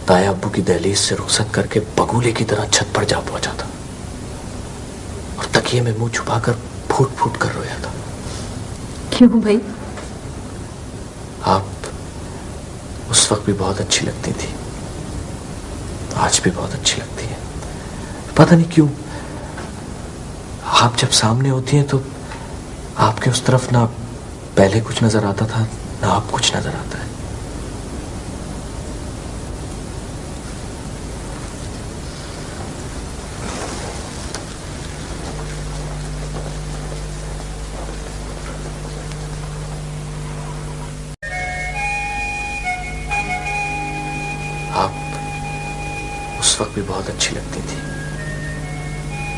ताया अब्बू की दहलीज से रुखसत करके बगुले की तरह छत पर जा पहुंचा था और तकिए में मुंह छुपाकर फूट फूट कर रोया था। क्यों भाई? आप उस वक्त भी बहुत अच्छी लगती थी, आज भी बहुत अच्छी लगती है। पता नहीं क्यों आप जब सामने होती हैं तो आपके उस तरफ ना पहले कुछ नजर आता था ना आप कुछ नजर आता है। आप उस वक्त भी बहुत अच्छी लगती थी,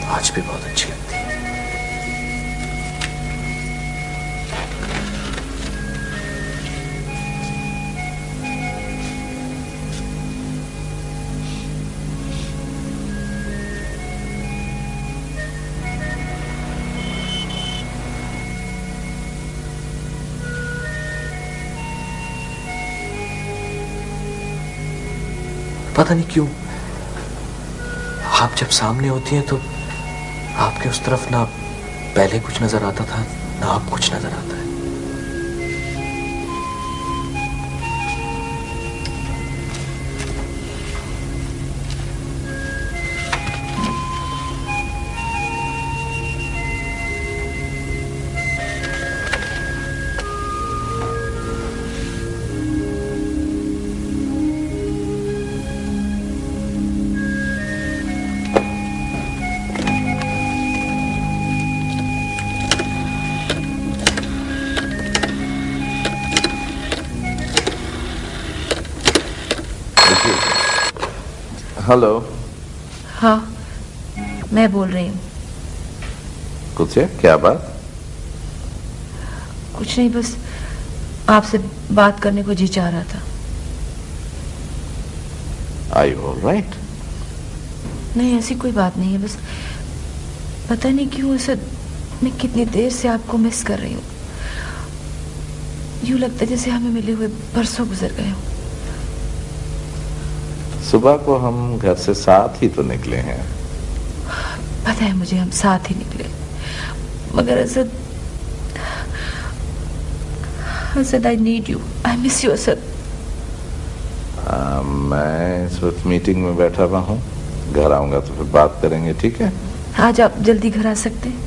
आज भी बहुत अच्छी लगती है। पता नहीं क्यों आप जब सामने होती हैं तो आपके उस तरफ ना पहले कुछ नजर आता था ना आप कुछ नजर आता है। हेलो। हाँ, मैं बोल रही हूँ। कुछ है? क्या बात? कुछ नहीं, बस आपसे बात करने को जी चाह रहा था। Are you all right? नहीं, ऐसी कोई बात नहीं है, बस पता नहीं क्यों ऐसा मैं कितनी देर से आपको मिस कर रही हूँ। यूं लगता है जैसे हमें मिले हुए बरसों गुजर गए हो। सुबह को हम घर से साथ ही तो निकले हैं। पता है मुझे, हम साथ ही निकले, मगर Asad I need you, I miss you Asad. मैं इस वक्त मीटिंग में बैठा हुआ हूँ, घर आऊंगा तो फिर बात करेंगे, ठीक है? आज आप जल्दी घर आ सकते हैं?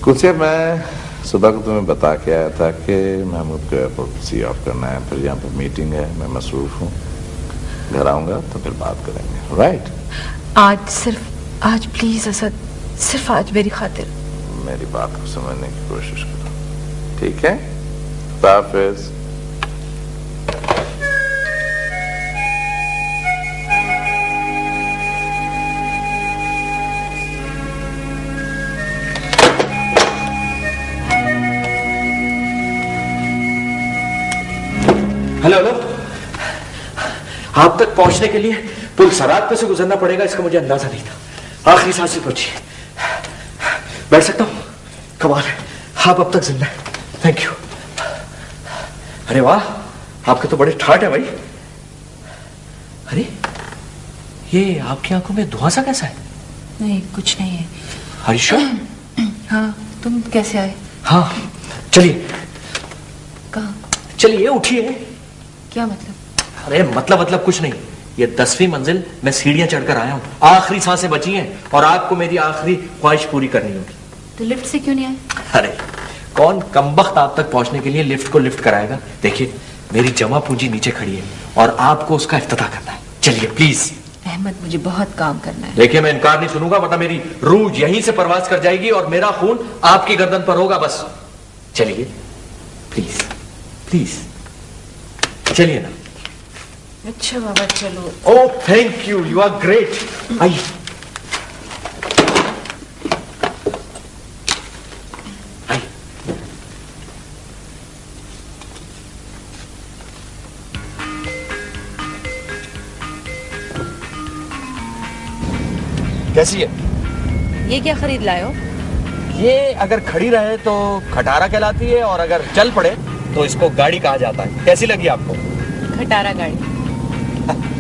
कुछ मैं सुबह को तुम्हें बता के आया था कि महमूद को एयरपोर्ट सी ऑफ करना है, फिर यहाँ पर मीटिंग है, मैं मसरूफ हूँ, घर आऊंगा तो फिर बात करेंगे। राइट? आज प्लीज असद, सिर्फ आज मेरी खातिर मेरी बात को समझने की कोशिश करो, ठीक है? खुदा हाफिज। हेलो हेलो, आप तक पहुंचने के लिए पुल सरात पे से गुजरना पड़ेगा, इसका मुझे अंदाजा नहीं था। आखिरी सांस से पहुंची। बैठ सकता हूं? कमाल है, आप अब तक जिंदा हैं। Thank you. अरे वाह, आपके तो बड़े ठाट है भाई। अरे ये आपकी आंखों में धुआं सा कैसा है? नहीं, कुछ नहीं है। हरीशा? हाँ, तुम कैसे आए? हाँ, चलिए। कहाँ? चलिए उठिए। क्या मतलब? अरे मतलब कुछ नहीं। ये 10वीं मंजिल मैं सीढ़ियां चढ़कर आया हूं, आखिरी सांसें बची हैं और आपको मेरी आखिरी ख्वाहिश पूरी करनी होगी। तो लिफ्ट से क्यों नहीं आए? अरे कौन कमबख्त आप तक पहुंचने के लिए लिफ्ट को लिफ्ट कराएगा? देखिए, मेरी जमा पूंजी नीचे खड़ी है और आपको उसका इफ्तिताह करना है। चलिए प्लीज। अहमद, मुझे बहुत काम करना है। देखिए, मैं इनकार नहीं सुनूंगा, वरना मेरी रूह यहीं से परवाज कर जाएगी और मेरा खून आपकी गर्दन पर होगा। बस चलिए प्लीज प्लीज, चलिए ना। अच्छा बाबा, चलो। Oh thank you, you are great. आइए। आइए। कैसी है? ये क्या खरीद लाए हो? ये अगर खड़ी रहे तो खटारा कहलाती है और अगर चल पड़े तो इसको गाड़ी कहा जाता है। कैसी लगी आपको? खटारा गाड़ी।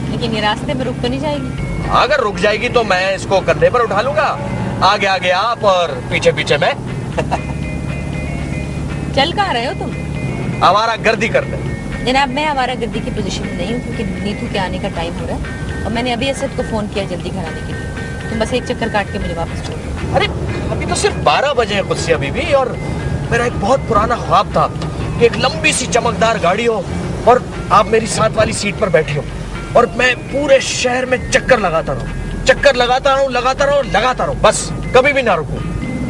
लेकिन ये रास्ते में रुक तो नहीं जाएगी? अगर रुक जाएगी तो मैं इसको कंधे पर उठा लूंगा, आगे आगे आप और पीछे पीछे मैं। चल कहाँ रहे हो तुम? हमारा गर्दी करते। जनाब, मैं हमारा गर्दी की पोजीशन में नहीं हूँ क्योंकि नीतू के आने का टाइम हो रहा है और मैंने अभी असद को फोन किया जल्दी घर आने के लिए। तुम बस एक चक्कर काट के मुझे वापस छोड़ दो। अरे अभी तो सिर्फ 12 बजे है कुत्सिया बीबी, और मेरा एक बहुत पुराना ख्वाब था कि एक लंबी सी चमकदार गाड़ी हो और आप मेरी साथ वाली सीट पर बैठी हो और मैं पूरे शहर में चक्कर लगाता रहूं, बस कभी भी ना रुकूं।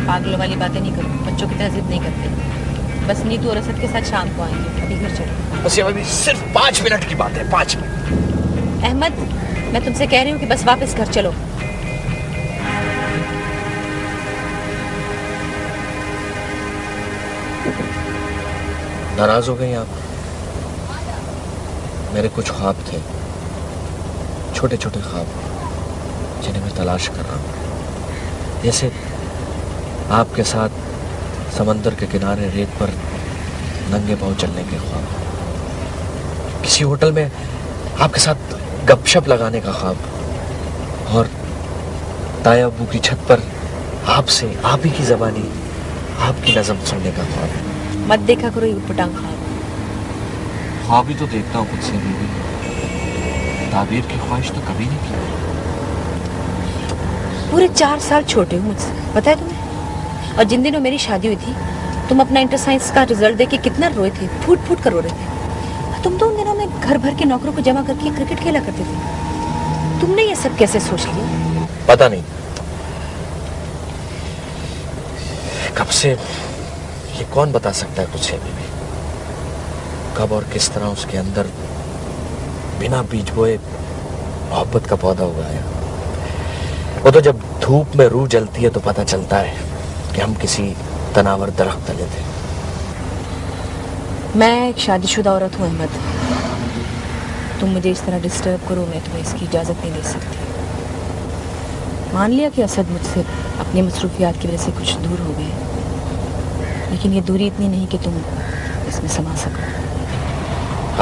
पागलों वाली बातें नहीं करो, बच्चों की तरह जिद नहीं करते। बस नीतू और असद के साथ शाम को आएंगे, अभी घर चलो। बस ये अभी सिर्फ 5 मिनट की बात है, 5 मिनट। अहमद, मैं तुमसे कह रही हूँ कि बस वापस घर चलो। नाराज हो गई आप? मेरे कुछ ख्वाब थे, छोटे छोटे ख्वाब, जिन्हें मैं तलाश कर रहा हूँ। जैसे आपके साथ समंदर के किनारे रेत पर नंगे पांव चलने के ख्वाब, किसी होटल में आपके साथ गपशप लगाने का ख्वाब, और ताया अब्बू की छत पर आपसे आप ही की ज़बानी, आपकी नज़म सुनने का ख्वाब। मत देखा करो ये उटपटांग ख्वाब ही तो देखता हूँ खुद से बीवी, ताबीर की ख्वाहिश तो कभी नहीं की। पूरे 4 साल छोटे हो मुझसे, पता है तुम्हें? और जिन दिनों मेरी शादी हुई थी, तुम अपना इंटर साइंस का रिजल्ट देके कितना रोए थे, फूट फूट कर रो रहे थे। तुम तो उन दिनों में घर भर के नौकरों को जमा करके क्रिकेट खेला करते थे। तुमने ये सब कैसे सोच लिया? पता नहीं कब से, ये कौन बता सकता है कुछ है बीवी, कब और किस तरह उसके अंदर बिना बीज बोए मोहब्बत का पौधा उगाया। वो तो जब धूप में रूह जलती है तो पता चलता है कि हम किसी तनावर दरख्त तले थे। मैं एक शादीशुदा औरत हूँ अहमद, तुम मुझे इस तरह डिस्टर्ब करो, मैं तुम्हें इसकी इजाजत नहीं दे सकती। मान लिया कि असद मुझसे अपनी मसरूफियात की वजह से कुछ दूर हो गए, लेकिन ये दूरी इतनी नहीं कि तुम इसमें समा सको।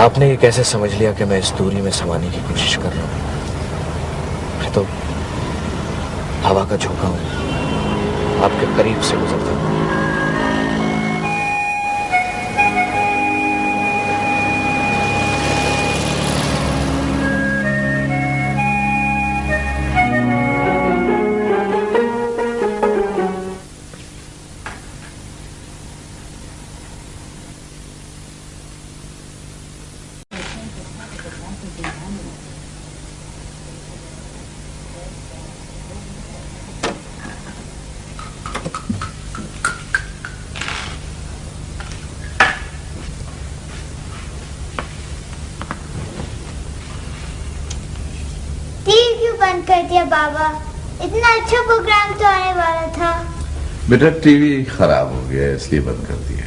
आपने ये कैसे समझ लिया कि मैं इस दूरी में समाने की कोशिश कर रहा हूँ? मैं तो हवा का झोंका हूँ, आपके करीब से गुजरता हूँ। दिया बाबा, इतना अच्छा प्रोग्राम तो आने वाला था। बेटा टीवी खराब हो गया इसलिए बंद कर दिया।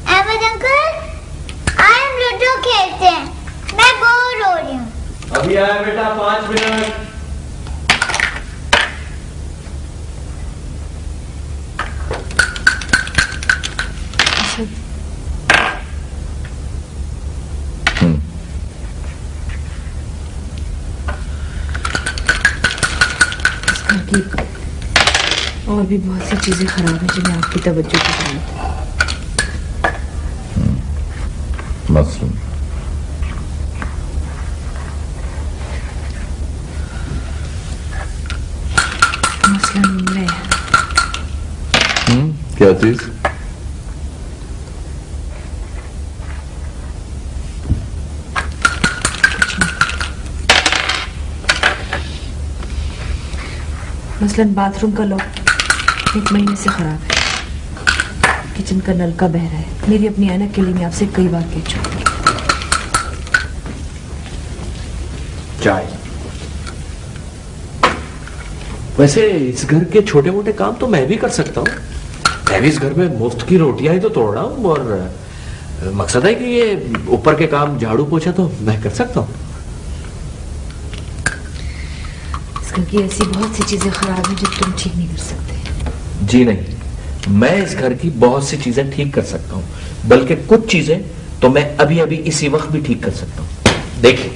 अहमद अंकल, आज हम लूडो खेलते हैं, मैं बोर हो रही हूँ। अभी आया बेटा, 5 मिनट। और भी बहुत सी चीजें खराब हैं जिन्हें आपकी तवज्जो की जरूरत है। मसलन मैं क्या चीज? मसलन बाथरूम का लॉक 1 महीने से खराब है। किचन का नल का बह रहा है। मेरी अपनी ऐनक के लिए मैं आपसे कई बार कह चुकी। चाय। वैसे इस घर के छोटे मोटे काम तो मैं भी कर सकता हूँ। मैं भी इस घर में मुफ्त की रोटियां ही तो तोड़ रहा हूँ, और मकसद है कि ये ऊपर के काम झाड़ू पोछा तो मैं कर सकता हूँ। इस घर की ऐसी बहुत सी चीजें खराब हैं जो तुम ठीक नहीं कर सकते। जी नहीं, मैं इस घर की बहुत सी चीजें ठीक कर सकता हूँ, बल्कि कुछ चीजें तो मैं अभी अभी इसी वक्त भी ठीक कर सकता हूँ। देखिए,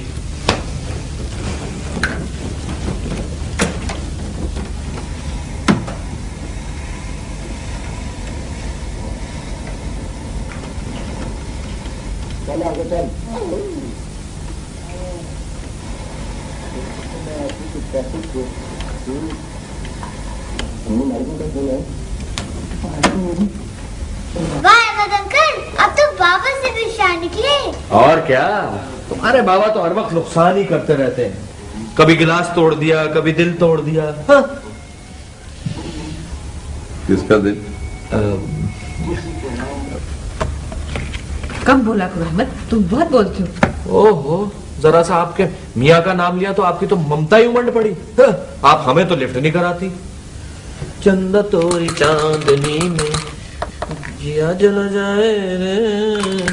वाह अहमद अंकल, अब तो बाबा से भी शान निकले। और क्या, तुम्हारे बाबा तो हर वक्त नुकसान ही करते रहते हैं। कभी गिलास तोड़ दिया, कभी दिल तोड़ दिया। हाँ। किसका दिल? कम बोला करो अहमद, तुम बहुत बोलते हो। ओहो, जरा सा आपके मियाँ का नाम लिया तो आपकी तो ममता ही उमड़ पड़ी। हाँ, आप हमें तो लिफ्ट नहीं कराती। चंदा तोरी चांदनी में जिया जल जाए रे,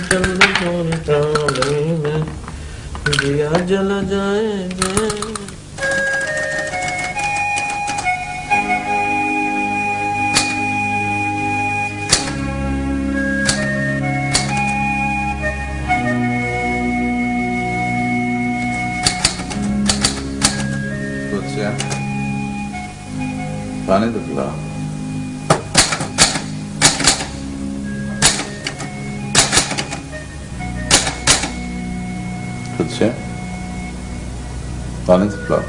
चंदा तोरी चांदनी में जिया जल जाए रे। पानी तो पिला। खुद से पानी तो पिला।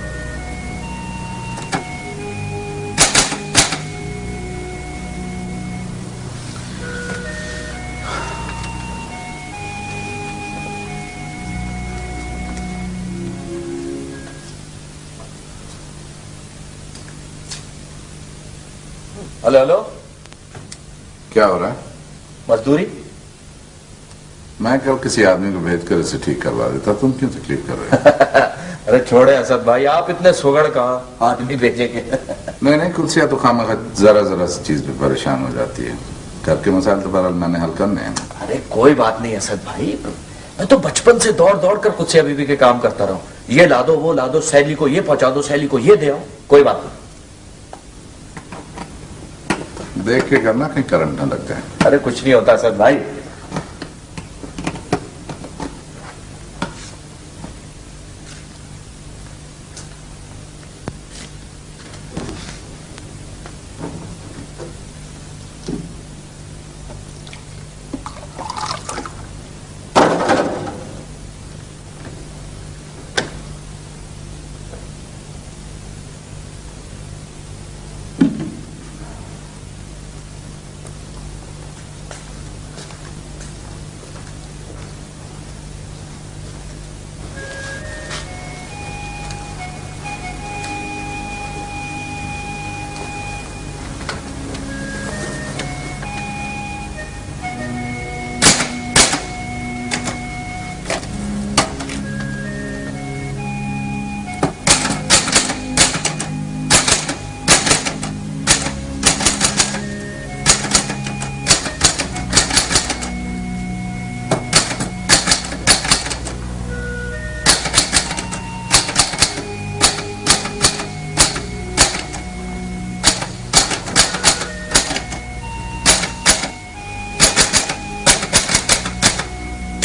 हेलो हेलो, क्या हो रहा है? मजदूरी। मैं कल किसी आदमी को भेजकर इसे ठीक करवा देता, तुम क्यों तकलीफ कर रहे हो? अरे छोड़े असद भाई, आप इतने सुगड़ कहाँ आदमी भेजेंगे। नहीं कुर्सिया तो खामा जरा जरा सी चीज पे परेशान हो जाती है। घर के मसाइल तो बहरहाल मैंने हल करने हैं। अरे कोई बात नहीं असद भाई, मैं तो बचपन से दौड़ दौड़ कर कुर्सिया बीबी के काम करता रहा हूँ। ये ला दो, वो ला दो, सैली को ये पहुंचा दो, सैली को ये दे आओ, कोई बात नहीं। देख के करना कहीं करंट न लग जाए। अरे कुछ नहीं होता असद भाई।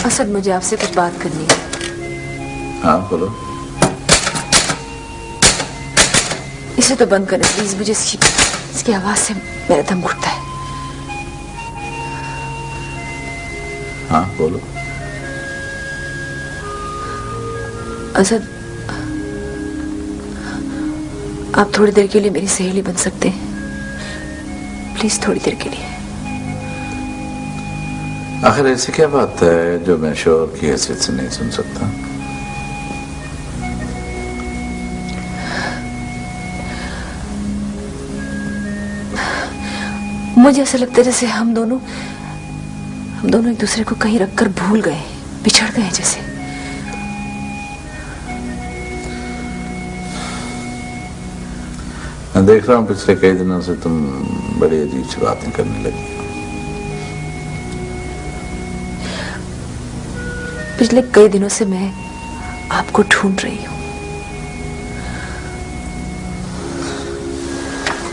असद, मुझे आपसे कुछ बात करनी है। हाँ बोलो। इसे तो बंद करें प्लीज, मुझे इसकी आवाज से मेरा दम घुटता है। हाँ बोलो। असद, आप थोड़ी देर के लिए मेरी सहेली बन सकते हैं? प्लीज थोड़ी देर के लिए। आखिर ऐसी क्या बात है जो मैं शोर की हैसियत से नहीं सुन सकता? मुझे ऐसा लगता है जैसे हम दोनों एक दूसरे को कहीं रखकर भूल गए, बिछड़ गए जैसे। मैं देख रहा हूँ पिछले कई दिनों से तुम बड़ी अजीब सी बातें करने लगी। पिछले कई दिनों से मैं आपको ढूंढ रही हूँ।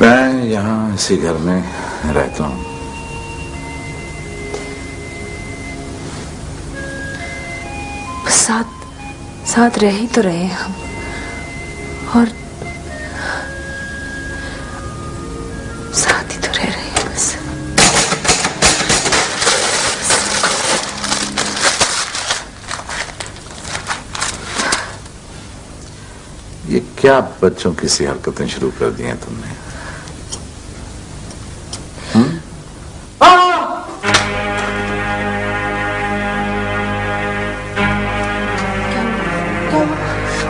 मैं यहाँ इसी घर में रहता हूँ। साथ रह ही तो रहे हम, और साथ ही तो रह रहे हैं बस। ये क्या बच्चों की सी हरकतें शुरू कर दी हैं तुमने?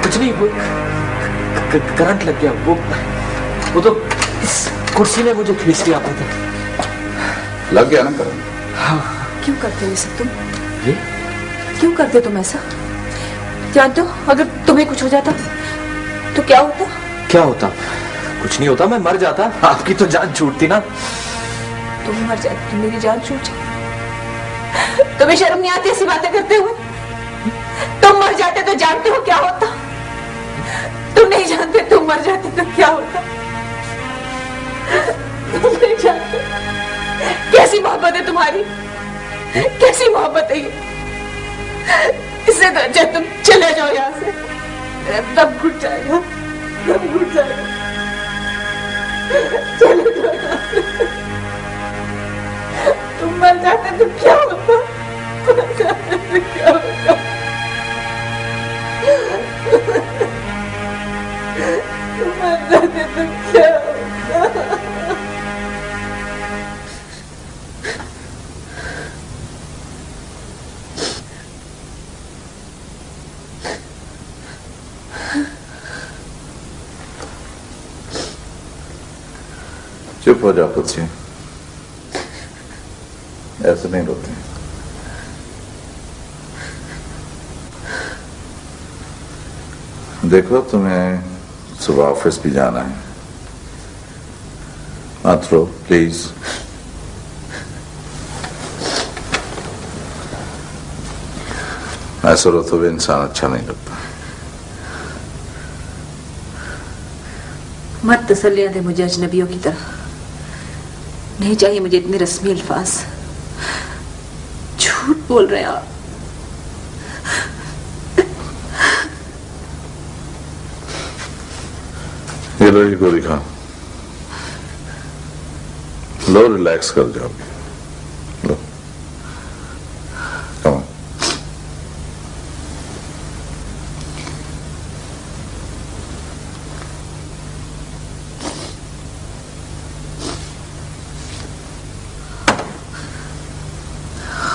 कुछ नहीं, वो करंट लग गया। वो तो इस कुर्सी ने मुझे खींच लिया था। लग गया ना करंट? हाँ। क्यों करते हो ये सब तुम? ये? क्यों करते तुम ऐसा? जानते हो अगर तुम्हें कुछ हो जाता तो क्या होता? क्या होता? कुछ नहीं होता, मैं मर जाता। आपकी तो जान छूटती ना। तुम मर जाते तो मेरी जान छूट जाती। तुम्हें शर्म नहीं आती ऐसी बातें करते हुए? तुम मर जाते तो जानते हो क्या होता? तुम नहीं जानते, तुम मर जाते तो क्या होता? तुम नहीं जानते। कैसी मोहब्बत है तुम्हारी, कैसी मोहब्बत है ये। इससे तो अच्छा तुम चले जाओ यहाँ से, दम घुट जाएगा, दम घुट जाएगा। चले जाओ यहाँ से। तुम मर जाते तो क्या होता? मर जाते तो क्या होता? तुम मर जाते तो क्या होता? चुप हो जाओ खुद से, ऐसे नहीं रोते। देखो तुम्हें सुबह ऑफिस भी जाना है, मत रो प्लीज। ऐसा रो तो भी इंसान अच्छा नहीं लगता। मत तसल्लियां दे मुझे अजनबियों की तरह। नहीं चाहिए मुझे इतने रस्मी अल्फाज। झूठ बोल रहे हैं आप। ये लो, ये गोली खा लो, रिलैक्स कर जाओगे। लो कम ऑन।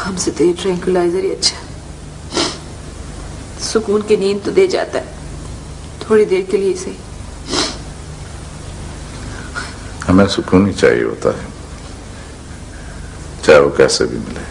हमसे तो ये ट्रैंक्विलाइजर ही अच्छा, सुकून की नींद तो दे जाता है थोड़ी देर के लिए सही। हमें सुकून ही चाहिए होता है, चाहे वो कैसे भी मिले।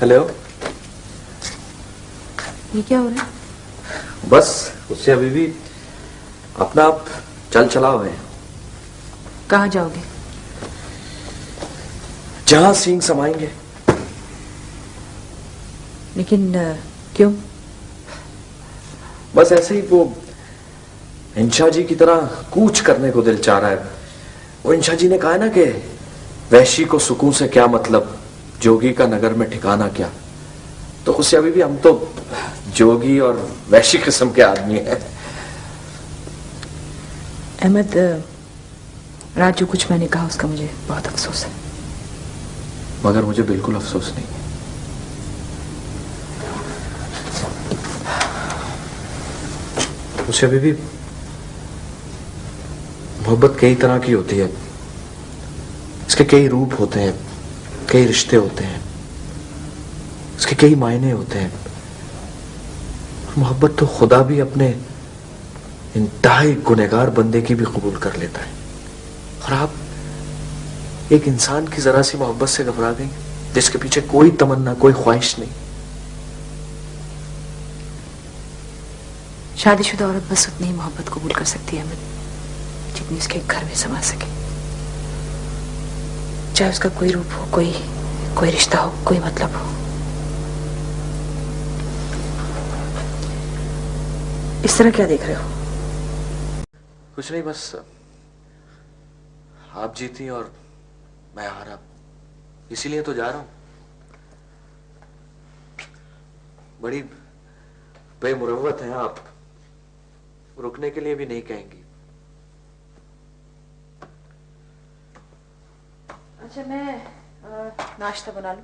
हेलो। ये क्या हो रहा है? बस उससे अभी भी अपना आप चल चला हुए हैं। कहाँ जाओगे? जहां सींग समाएंगे। लेकिन क्यों? बस ऐसे ही वो इंशा जी की तरह कूच करने को दिल चाह रहा है। वो इंशा जी ने कहा ना कि वैशी को सुकून से क्या मतलब, जोगी का नगर में ठिकाना क्या। तो उससे अभी भी हम तो जोगी और वैशी किस्म के आदमी हैं। अहमद, राजू कुछ मैंने कहा उसका मुझे बहुत अफसोस है। मगर मुझे बिल्कुल अफसोस नहीं है। मुझे अभी भी मोहब्बत कई तरह की होती है। इसके कई रूप होते हैं, कई रिश्ते होते हैं, इसके कई मायने होते हैं। मोहब्बत तो खुदा भी अपने इंतहाई गुनहगार बंदे की भी कबूल कर लेता है। और आप एक इंसान की जरा सी मोहब्बत से घबरा गई, जिसके पीछे कोई तमन्ना, कोई ख्वाहिश नहीं। शादीशुदा औरत बस उतनी ही मोहब्बत कबूल कर सकती है अहमद, जितनी उसके घर में समा सके। चाहे उसका कोई रूप हो, कोई रिश्ता हो, कोई मतलब हो। इस तरह क्या देख रहे हो? कुछ नहीं, बस आप जीती और मैं हारा, इसीलिए तो जा रहा हूं। बड़ी बेमुरव्वत हैं आप, रुकने के लिए भी नहीं कहेंगी। अच्छा, मैं नाश्ता बना लूं।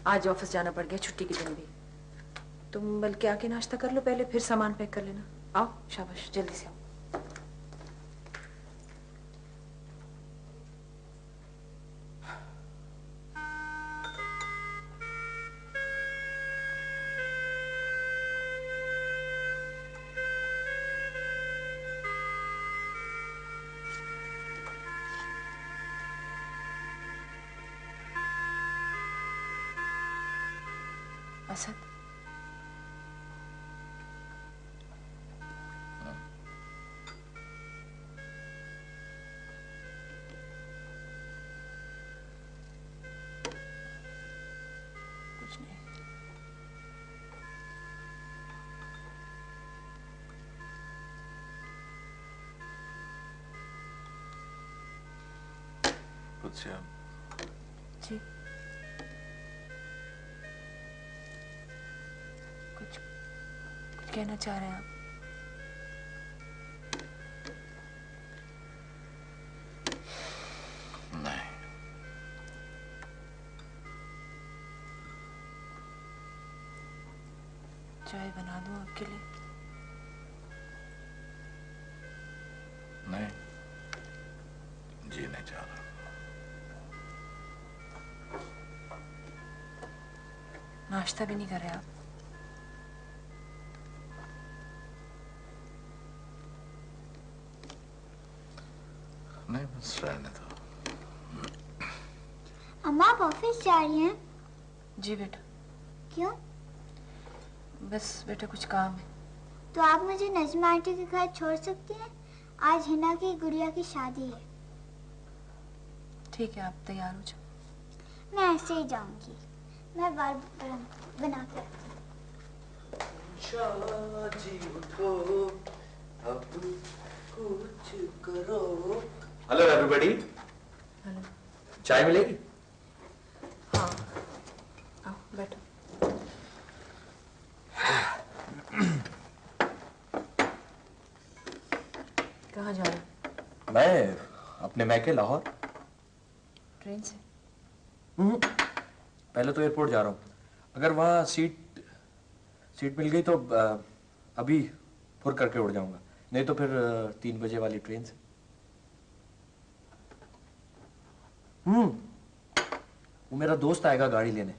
आज ऑफिस जाना पड़ गया, छुट्टी के दिन भी। तुम बल्कि आके नाश्ता कर लो पहले, फिर सामान पैक कर लेना। आओ, शाबाश, जल्दी से आओ। असद, कुछ नहीं। कुछ जी, कुछ कहना चाह रहे हैं आप? नहीं। चाय बना दूं आपके लिए? नहीं, जी नहीं चाह रहा। नाश्ता भी नहीं कर रहे आप? नहीं, बस रहने दो। अम्मा आप ऑफिस जा रही हैं? जी बेटा। क्यों? बस बेटा कुछ काम है। तो आप मुझे नजमा आंटी के घर छोड़ सकती हैं? आज हिना की गुड़िया की शादी है। ठीक है, आप तैयार हो जाओ। मैं ऐसे ही जाऊंगी। मैं बाल बना के आती हूँ। जी उठो, अब कुछ करो। Hello everybody. हेलो। चाय मिलेगी? हाँ, आओ बैठो। कहाँ जा रहे हो? मैं अपने मैके लाहौर। ट्रेन से? पहले तो एयरपोर्ट जा रहा हूँ। अगर वहाँ सीट मिल गई तो अभी फुर करके उड़ जाऊंगा, नहीं तो फिर 3 बजे वाली ट्रेन से। वो मेरा दोस्त आएगा गाड़ी लेने।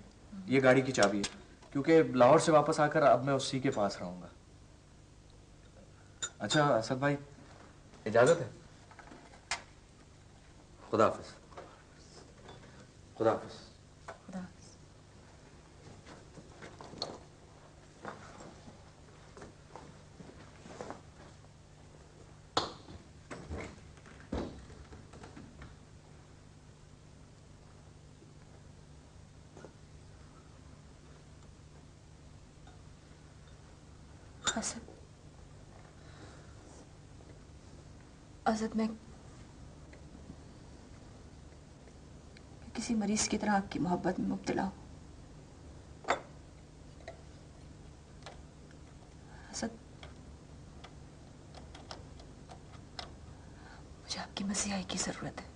ये गाड़ी की चाबी है, क्योंकि लाहौर से वापस आकर अब मैं उसी के पास रहूंगा। अच्छा असद भाई, इजाजत है? खुदा हाफिज। खुदा हाफिज। खुदा हाफिज। असद मैं किसी मरीज की तरह आपकी मोहब्बत में मुब्तला हूं। असद, मुझे आपकी मसीहाई की जरूरत है।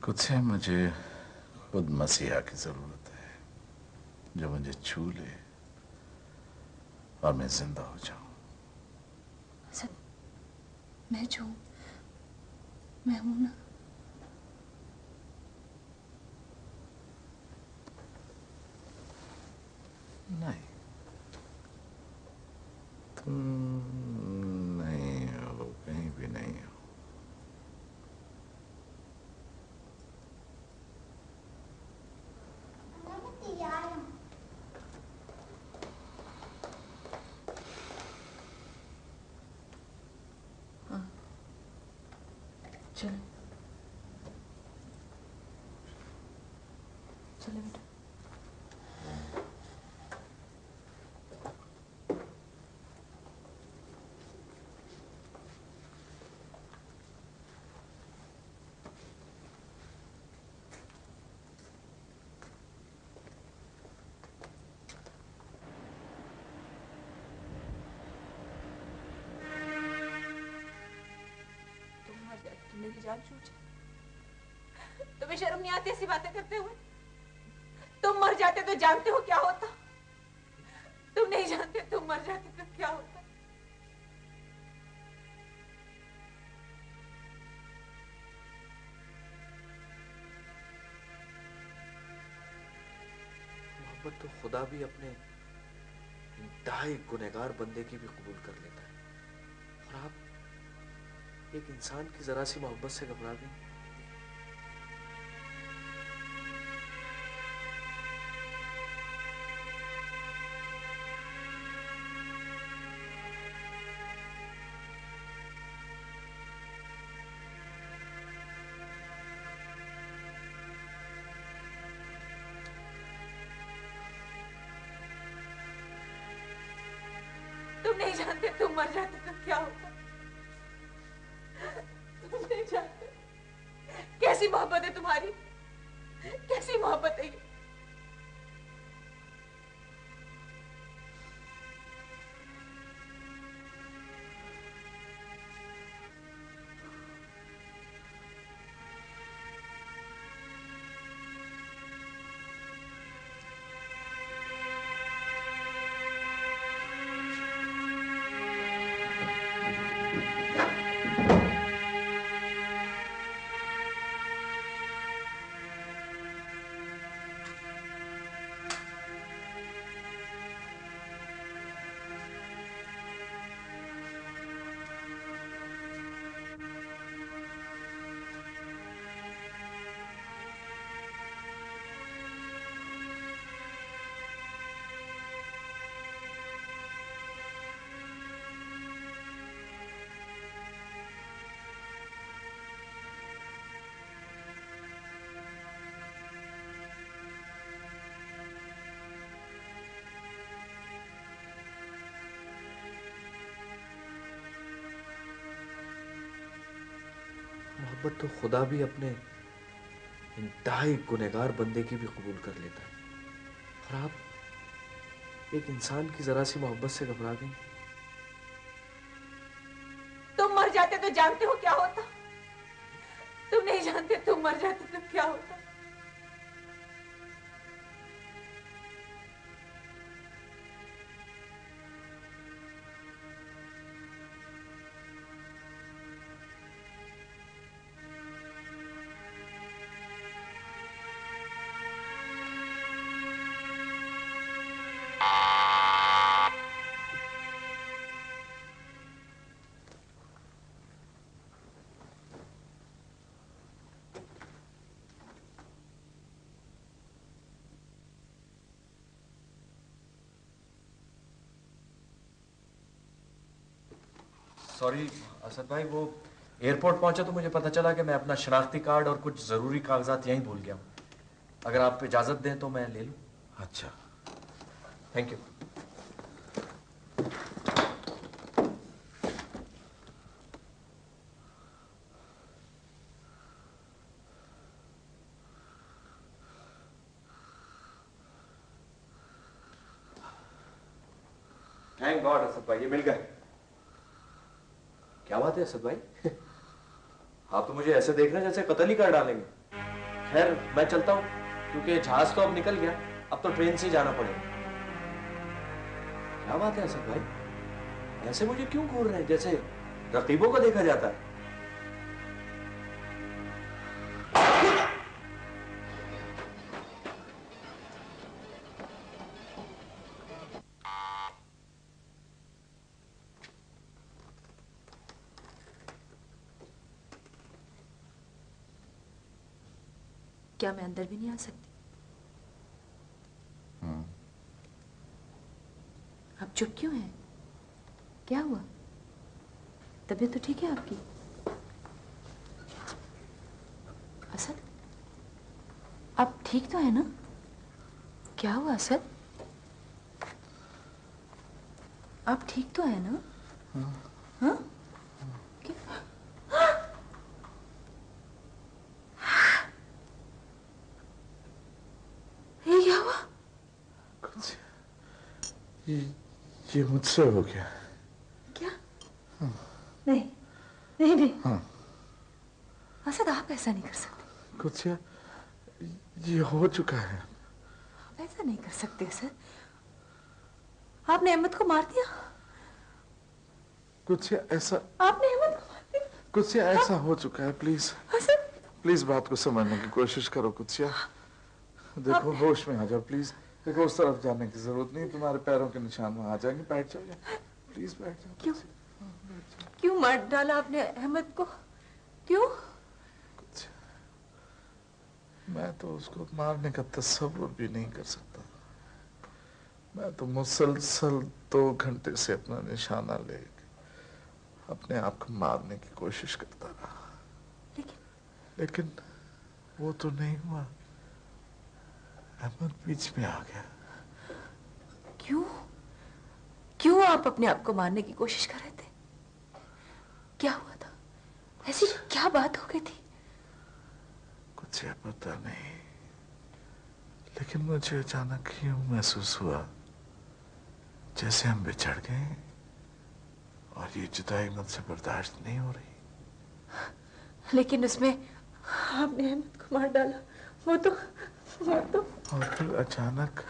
कुछ है, मुझे खुद मसीहा की जरूरत है जो मुझे छू ले और मैं जिंदा हो जाऊं। असद, मैं जो मैं हूं ना, नहीं, तुम नहीं हो, कहीं भी नहीं हो। मैं तैयार हूँ। चलो चलो बेटा। तुम मेरी जान छूट, तुम्हें शर्म नहीं आती ऐसी बातें करते हुए? तुम मर जाते तो जानते हो क्या होता? तुम नहीं जानते, तुम मर जाते तो क्या होता? मोहब्बत तो खुदा भी अपने इंतहाई गुनहगार बंदे की भी कबूल कर लेता है, और आप एक इंसान की जरा सी मोहब्बत से घबरा गई। तुम नहीं जानते, तुम मर जाते तो क्या होता? तुम नहीं जानते कैसी मोहब्बत है तुम्हारी, कैसी मोहब्बत है ये। मोहब्बत तो खुदा भी अपने इंतहाई गुनहगार बंदे की भी कबूल कर लेता है, और आप एक इंसान की जरा सी मोहब्बत से घबरा गई। तुम मर जाते तो जानते हो क्या होता? तुम नहीं जानते, तुम मर जाते तो क्या होता? सॉरी असद भाई, वो एयरपोर्ट पहुंचा तो मुझे पता चला कि मैं अपना शनाख्ती कार्ड और कुछ जरूरी कागजात यहीं भूल गया हूँ। अगर आप इजाजत दें तो मैं ले लूं। अच्छा। Thank you. Thank God Asad भाई, ये मिल गए। क्या बात है असद भाई, आप तो मुझे ऐसे देख रहे हैं जैसे कत्ल ही कर डालेंगे। खैर मैं चलता हूं, क्योंकि जहाज तो अब निकल गया, अब तो ट्रेन से ही जाना पड़ेगा। क्या बात है असद भाई, ऐसे मुझे क्यों घूर रहे हैं जैसे रकीबों को देखा जाता है? क्या मैं अंदर भी नहीं आ सकती? आप चुप क्यों हैं? क्या हुआ? तबीयत तो ठीक है आपकी? असद, आप ठीक तो है ना? क्या हुआ असद? आप ठीक तो है ना? हाँ? क्या? ये क्या हुआ? कुछ ये मुझसे हो गया। क्या? नहीं नहीं नहीं। हाँ। असद, आप ऐसा नहीं कर सकते। कुछ ये हो चुका है। आप ऐसा नहीं कर सकते असद। आपने अहमद को मार दिया। कुछ ऐसा, आपने अहमद को मार दिया। कुछ ऐसा हो चुका है। प्लीज असद, प्लीज बात को समझने की कोशिश करो। कुछ देखो, होश में आ जाओ प्लीज। देखो, उस तरफ जाने की जरूरत नहीं, तुम्हारे पैरों के निशान वहां आ जाएंगे। बैठ जाओ, प्लीज बैठ जाओ। क्यों क्यों मार डाला आपने अहमद को? क्यों? कुछ मैं तो उसको मारने का तस्वुर भी नहीं कर सकता। मैं तो मुसलसल 2 घंटे से अपना निशाना लेके अपने आप को मारने की कोशिश करता रहा, लेकिन वो तो नहीं हुआ। अहमद बीच में आ गया। क्यों क्यों आप अपने आप को मारने की कोशिश कर रहे थे? क्या हुआ था? ऐसी क्या बात हो गई थी? कुछ पता नहीं, लेकिन मुझे अचानक यूं महसूस हुआ जैसे हम बिछड़ गए और ये जुदाई मुझसे बर्दाश्त नहीं हो रही। लेकिन उसमें आपने अहमद को मार डाला। वो तो और फिर अचानक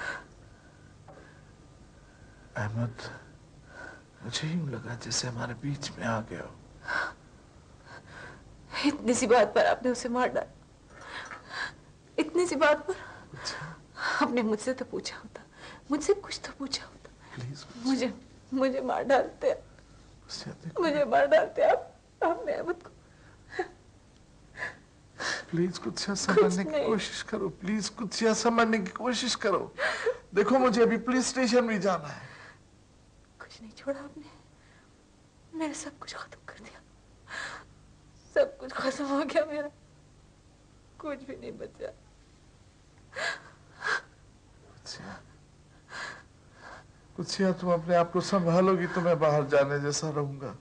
अहमद, मुझे यूं लगा जैसे हमारे बीच में आ गया हो। इतनी सी बात पर आपने उसे मार डाला? इतनी सी बात पर? आपने मुझसे तो पूछा होता, मुझसे कुछ तो पूछा होता। प्लीज मुझे मार डालते, मुझे मार डालते आप। आपने अहमद को। प्लीज कुछ समझने की कोशिश करो। प्लीज कुछ समझने की कोशिश करो। देखो, मुझे अभी पुलिस स्टेशन भी जाना है। कुछ नहीं छोड़ा आपने। मेरा सब कुछ खत्म कर दिया। सब कुछ खत्म हो गया मेरा, कुछ भी नहीं बचा। कुछ तुम अपने आप को संभालोगी तो मैं बाहर जाने जैसा रहूंगा।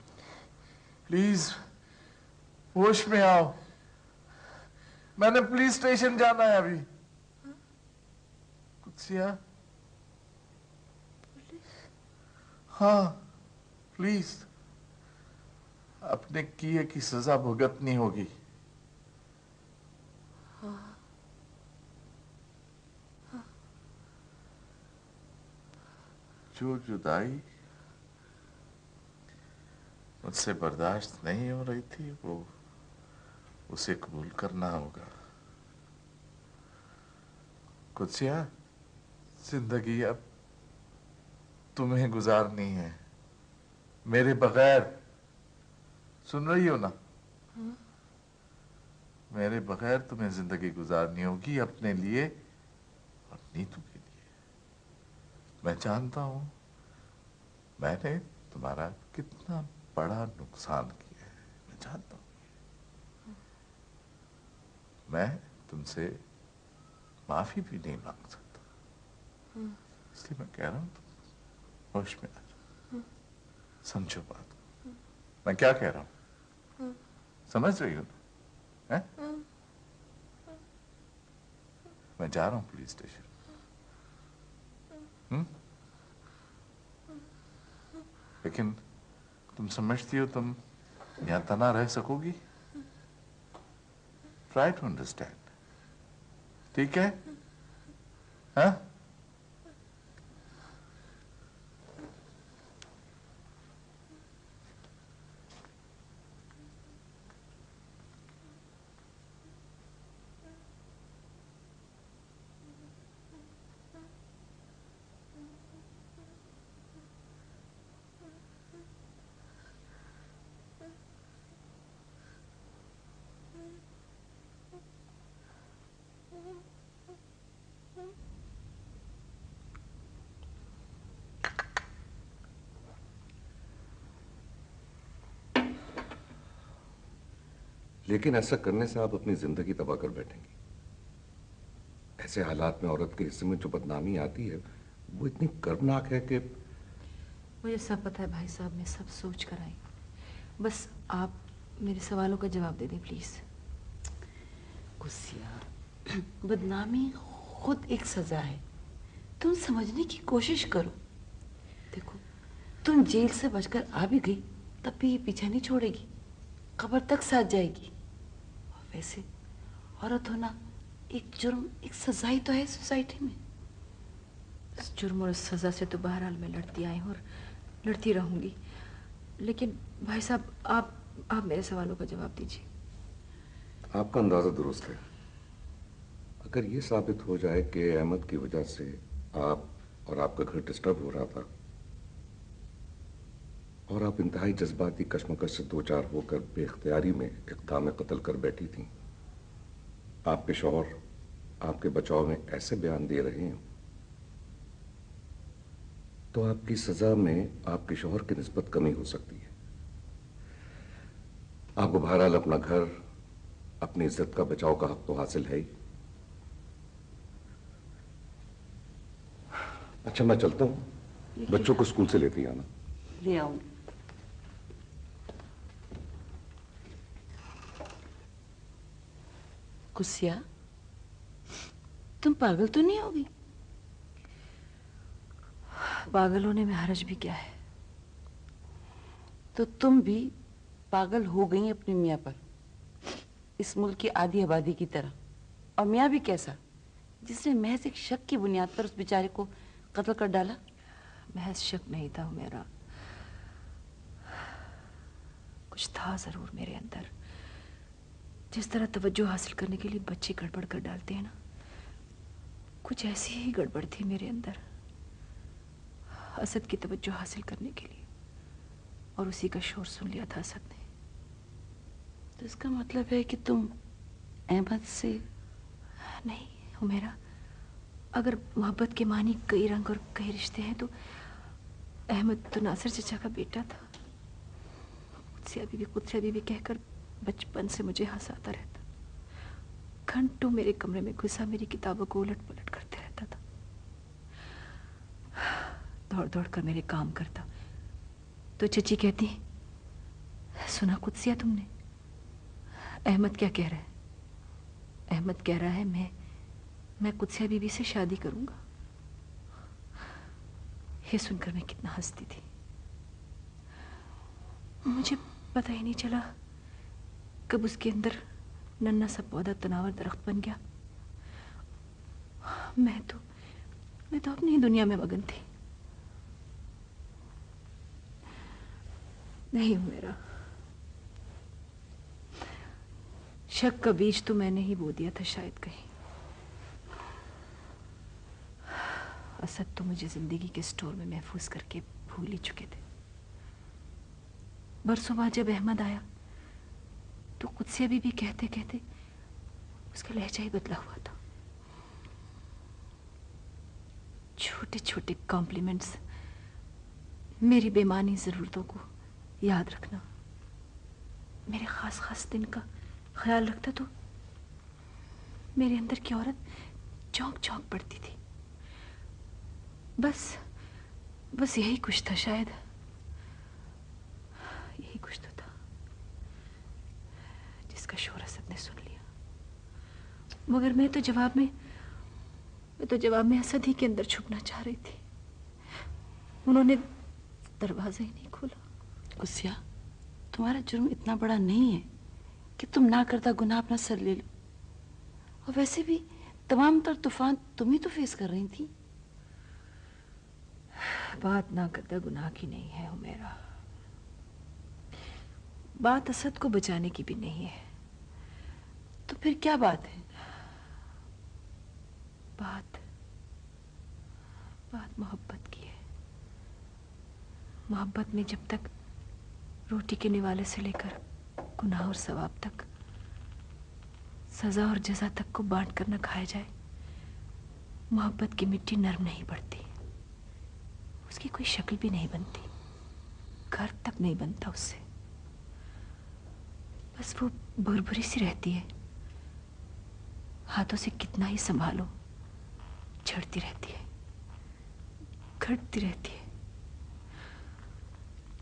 प्लीज होश में आओ। मैंने पुलिस स्टेशन जाना है अभी। कुछ हाँ, प्लीज। अपने किए की सजा भुगतनी होगी। जो जुदाई मुझसे बर्दाश्त नहीं हो रही थी, वो उसे कबूल करना होगा। कुछ जिंदगी अब तुम्हें गुजारनी है मेरे बगैर। सुन रही हो ना? मेरे बगैर तुम्हें जिंदगी गुजारनी होगी, अपने लिए और नीतू के लिए। मैं जानता हूं मैंने तुम्हारा कितना बड़ा नुकसान किया है। मैं जानता हूं। मैं तुमसे माफी भी नहीं मांग सकता। इसलिए मैं कह रहा हूं तुम होश में आ जाओ, समझो बात को। मैं क्या कह रहा हूं समझ रही हो ना? हैं? मैं जा रहा हूं पुलिस स्टेशन। लेकिन तुम समझती हो तुम यहां तना रह सकोगी? ट्राई टू अंडरस्टैंड, ठीक है? हाँ? लेकिन ऐसा करने से आप अपनी जिंदगी तबाह कर बैठेंगी। ऐसे हालात में औरत के हिस्से में जो बदनामी आती है वो इतनी कर्मनाक है कि मुझे सब पता है भाई साहब, मैं सब सोच कर आई। बस आप मेरे सवालों का जवाब दे दें प्लीज। गुस्सिया, बदनामी खुद एक सजा है। तुम समझने की कोशिश करो। देखो, तुम जेल से बचकर आ भी गई तब भी ये पीछा नहीं छोड़ेगी, कब्र तक साथ जाएगी। और वैसे औरत होना एक जुर्म, एक सजा ही तो है सोसाइटी में। इस जुर्म और इस सजा से तो बहरहाल मैं लड़ती आई हूँ और लड़ती रहूंगी। लेकिन भाई साहब आप मेरे सवालों का जवाब दीजिए। आपका अंदाजा दुरुस्त है। अगर ये साबित हो जाए कि अहमद की वजह से आप और आपका घर डिस्टर्ब हो रहा था और आप इंतहाई जज्बाती कश्मकश से दो चार होकर बेख्तियारी में इक़दाम कत्ल कर बैठी थी, आपके शौहर आपके बचाव में ऐसे बयान दे रहे हैं, तो आपकी सजा में आपके शौहर की निस्बत कमी हो सकती है। आपको बहरहाल अपना घर, अपनी इज्जत का बचाव का हक तो हासिल है ही। अच्छा, मैं चलता हूं, बच्चों को स्कूल से लेते ही आना। ले आऊंगी। गुस्सिया, तुम पागल तो नहीं होगी? पागल होने में हर्ज भी क्या है? तो तुम भी पागल हो गई अपने मियाँ पर, इस मुल्क की आधी आबादी की तरह। और मियाँ भी कैसा, जिसने महज एक शक की बुनियाद पर उस बेचारे को कत्ल कर डाला। महज शक नहीं था मेरा, कुछ था जरूर मेरे अंदर। जिस तरह तवज्जो हासिल करने के लिए बच्चे गड़बड़ कर डालते हैं ना, कुछ ऐसी ही गड़बड़ थी मेरे अंदर, असद की तवज्जो हासिल करने के लिए। और उसी का शोर सुन लिया था असद ने। तो इसका मतलब है कि तुम अहमद से? नहीं हुमैरा, अगर मोहब्बत के मानी कई रंग और कई रिश्ते हैं तो अहमद तो नासिर चचा का बेटा था। कुत्सिया बीबी कहकर बचपन से मुझे हंसाता रहता, घंटों मेरे कमरे में घुसा मेरी किताबों को उलट पलट करते रहता था, दौड़ दौड़ कर मेरे काम करता। तो चची कहती, सुना कुत्सिया तुमने, अहमद क्या कह रहा है? अहमद कह रहा है मैं कुत्सिया बीबी से शादी करूंगा। ये सुनकर मैं कितना हंसती थी, मुझे पता ही नहीं चला कब उसके अंदर नन्हा सा पौधा तनावर दरख्त बन गया। मैं तो अपनी ही दुनिया में मगन थी। नहीं मेरा शक का बीज तो मैंने ही बो दिया था शायद कहीं। असद तो मुझे जिंदगी के स्टोर में महफूज करके भूल ही चुके थे। बरसों बाद जब अहमद आया तो कुत्सिया बीबी कहते कहते उसका लहजा ही बदला हुआ था। छोटे छोटे कॉम्प्लीमेंट्स, मेरी बेमानी जरूरतों को याद रखना, मेरे खास दिन का ख्याल रखता तो मेरे अंदर की औरत चौंक चौंक पड़ती थी। बस यही कुछ था, शायद यही कुछ तो था जिसका शोर असद ने सुन लिया। मगर मैं तो जवाब में असद ही के अंदर छुपना चाह रही थी। उन्होंने दरवाजा ही नहीं खोला। कुसिया, तुम्हारा जुर्म इतना बड़ा नहीं है कि तुम ना करता गुनाह अपना सर ले लो। और वैसे भी तमाम तर तूफान तुम ही तो फेस कर रही थी। बात ना करता गुनाह की नहीं है हुमैरा, बात असद को बचाने की भी नहीं है। तो फिर क्या बात है? बात मोहब्बत की है। मोहब्बत में जब तक रोटी के निवाले से लेकर गुनाह और सवाब तक, सजा और जजा तक को बांट कर न खाया जाए, मोहब्बत की मिट्टी नरम नहीं पड़ती, उसकी कोई शक्ल भी नहीं बनती, घर तक नहीं बनता उससे। बस वो भुरभुरी सी रहती है, हाथों से कितना ही संभालो झड़ती रहती है, घटती रहती है,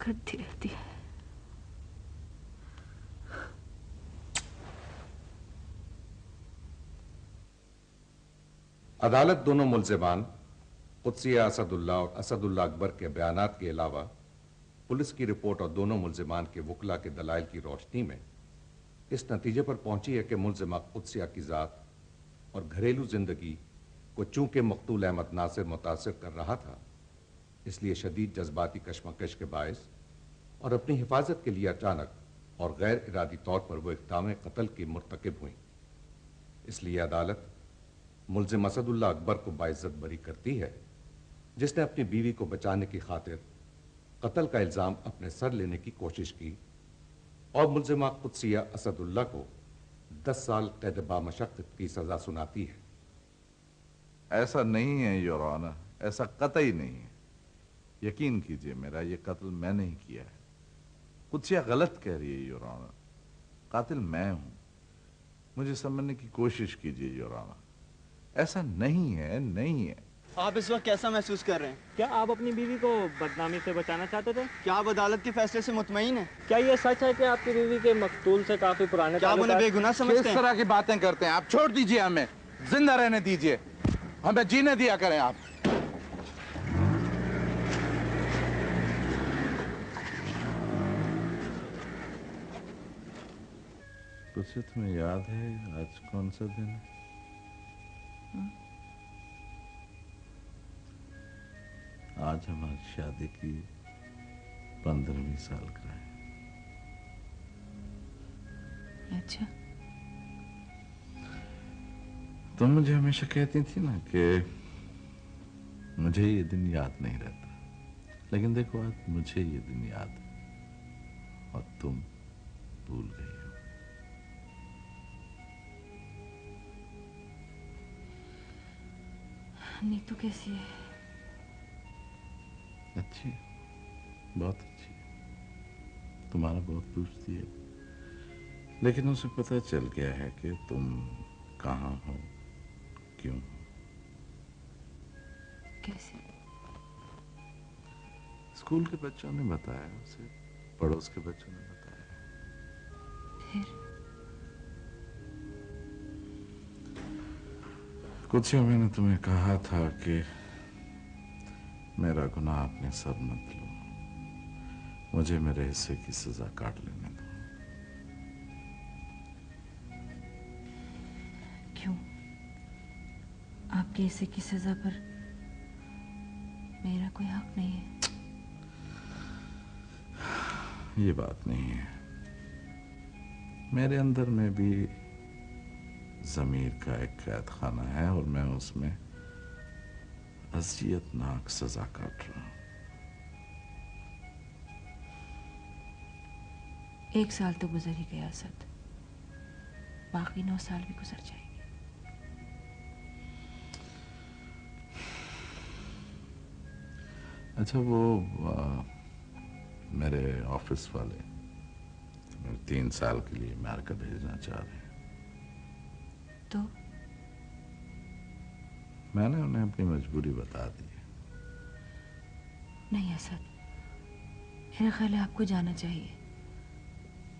घटती रहती है। अदालत दोनों मुल्जिमान कुद्सिया असदुल्ला और असदुल्ला अकबर के बयानात के अलावा पुलिस की रिपोर्ट और दोनों मुल्जिमान के वकला के दलाइल की रोशनी में इस नतीजे पर पहुंची है कि मुल्जिमा कुद्सिया की ज़ात और घरेलू जिंदगी को चूंकि मकतूल अहमद नासिर मुतासिर कर रहा था, इसलिए शदीद जज्बाती कशमकश के बायस और अपनी हिफाजत के लिए अचानक और गैर इरादी तौर पर वो इक़दाम कत्ल की मुर्तकिब हुई। इसलिए अदालत मुल्जिम असदुल्ला अकबर को बाइज्जत बरी करती है, जिसने अपनी बीवी को बचाने की खातिर कत्ल का इल्ज़ाम अपने सर लेने की कोशिश की, और मुल्जिमा कुद्सिया असदुल्ला को 10 साल कैद बामशक्कत की सजा सुनाती है। ऐसा नहीं है योर ऑनर, ऐसा कतई नहीं है। यकीन कीजिए मेरा ये कत्ल मैं नहीं किया है। कुद्सिया गलत कह रही है योर ऑनर, कातिल मैं हूं। मुझे समझने की कोशिश कीजिए योर ऑनर, ऐसा नहीं है, नहीं है। आप इस वक्त कैसा महसूस कर रहे हैं? क्या आप अपनी बीवी को बदनामी से बचाना चाहते थे? क्या आप अदालत के फैसले से मुतमईन हैं? क्या ये सच है कि आपकी बीवी के मकतूल से काफी पुराने क्या आप उन्हें बेगुनाह समझते हैं? किस तरह की बातें करते हैं आप? छोड़ दीजिए, हमें जिंदा रहने दीजिए, हमें जीने दिया करें आप। कुछ तुम्हें याद है आज कौन सा दिन है? आज हमारी शादी की 15वीं सालगिरह है। अच्छा, तुम मुझे हमेशा कहती थी ना कि मुझे ये दिन याद नहीं रहता, लेकिन देखो आज मुझे ये दिन याद है और तुम भूल गई हो। नीतू कैसी है? अच्छी, बहुत अच्छी है। तुम्हारा बहुत पूछती है, लेकिन उसे पता चल गया है कि तुम कहाँ हो, क्यों हो। कैसे? स्कूल के बच्चों ने बताया उसे, पड़ोस के बच्चों ने बताया। फिर कुछ ही मैंने तुम्हें कहा था कि मेरा गुनाह अपने सर मत लो, मुझे मेरे हिस्से की सजा काट लेने दो। क्यों? आपके हिस्से की सजा पर मेरा कोई हक नहीं है? ये बात नहीं है, मेरे अंदर में भी ज़मीर का एक कैद खाना है और मैं उसमें अज़ियतनाक सजा काट रहा हूं। 1 साल तो गुजर ही गया असद, बाकी 9 साल भी गुजर जाएंगे। अच्छा, वो मेरे ऑफिस वाले 3 साल के लिए अमेरिका भेजना चाह रहे हैं। तो मैंने उन्हें अपनी मजबूरी बता दी। नहीं असद, मेरा ख्याल है आपको जाना चाहिए।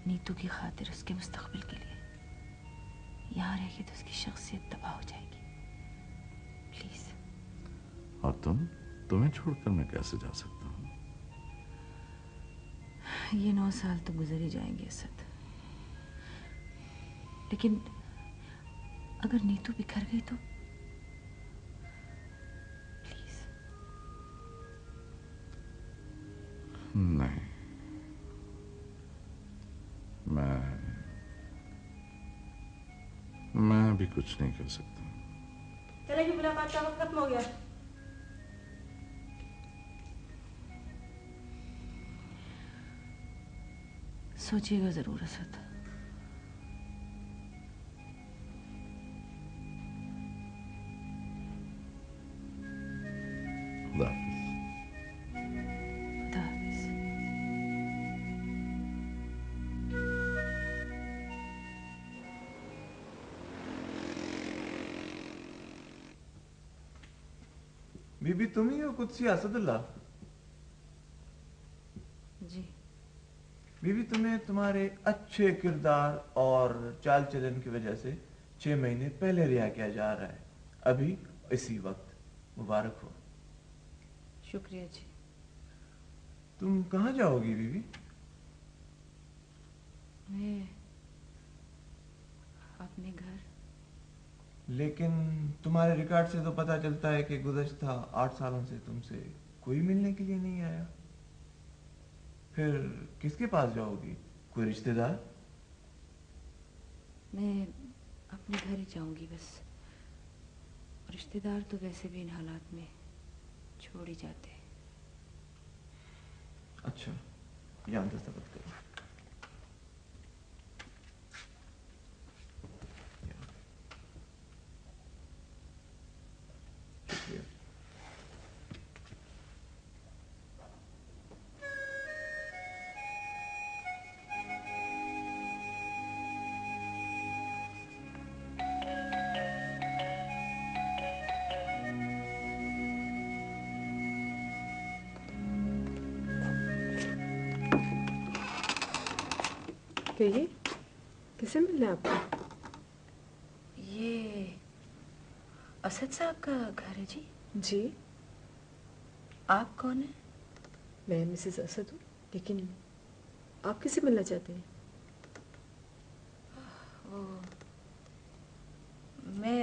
नीतू की खातिर, उसके मुस्तकबिल के लिए। यहाँ रहेगी तो उसकी शख्सियत तबाह हो जाएगी। प्लीज। और तुम्हें छोड़कर मैं कैसे जा सकता हूँ? ये 9 साल तो गुजर ही जाएंगे असद, लेकिन अगर नीतू बिखर गई तो प्लीज। नहीं, मैं अभी कुछ नहीं कर सकता। चलेगी, मुलाकात का वक्त खत्म हो गया। सोचिएगा जरूर असद। खुदा हाफिज। बीबी तुम ही हो कुदसी असदुल्ला? जी। बीबी तुम्हें तुम्हारे अच्छे किरदार और चाल चलन की वजह से 6 महीने पहले रिहा किया जा रहा है, अभी इसी वक्त। मुबारक हो। शुक्रिया जी। तुम कहाँ जाओगी बीबी? मैं अपने घर। लेकिन तुम्हारे रिकॉर्ड से तो पता चलता है कि गुज़श्ता 8 सालों से तुमसे कोई मिलने के लिए नहीं आया। फिर किसके पास जाओगी? कोई रिश्तेदार? मैं अपने घर ही जाऊंगी बस। रिश्तेदार तो वैसे भी इन हालात में छोड़ ही जाते हैं। अच्छा, यहाँ दस्तखत करो। शुक्रिया। कहिए, किसे मिलना है आपको? ये असद साहब का घर है जी। जी। आप कौन है? मैं मिसेस असद हूँ, लेकिन आप किसे मिलना चाहते हैं? वो मैं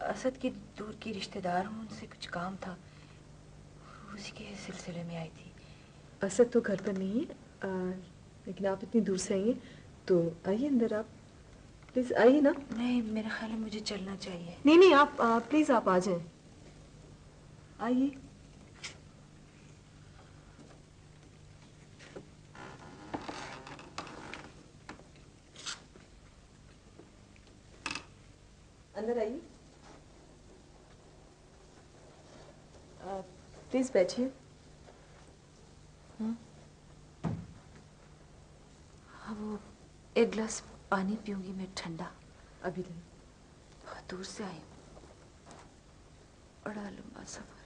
असद की दूर की रिश्तेदार हूँ, उनसे कुछ काम था, उसी के सिलसिले में आई थी। असद तो घर पर नहीं है, लेकिन आप इतनी दूर से आई हैं तो आइए अंदर। आप प्लीज आइए ना। नहीं, मेरा ख्याल है मुझे चलना चाहिए। नहीं नहीं, आप प्लीज आप आ जाएं। आइए। अंदर आइए। प्लीज बैठिए। वो एक गिलास पानी पीऊंगी मैं, ठंडा। अभी नहीं, बहुत दूर से आई हूँ, बड़ा लंबा सफर।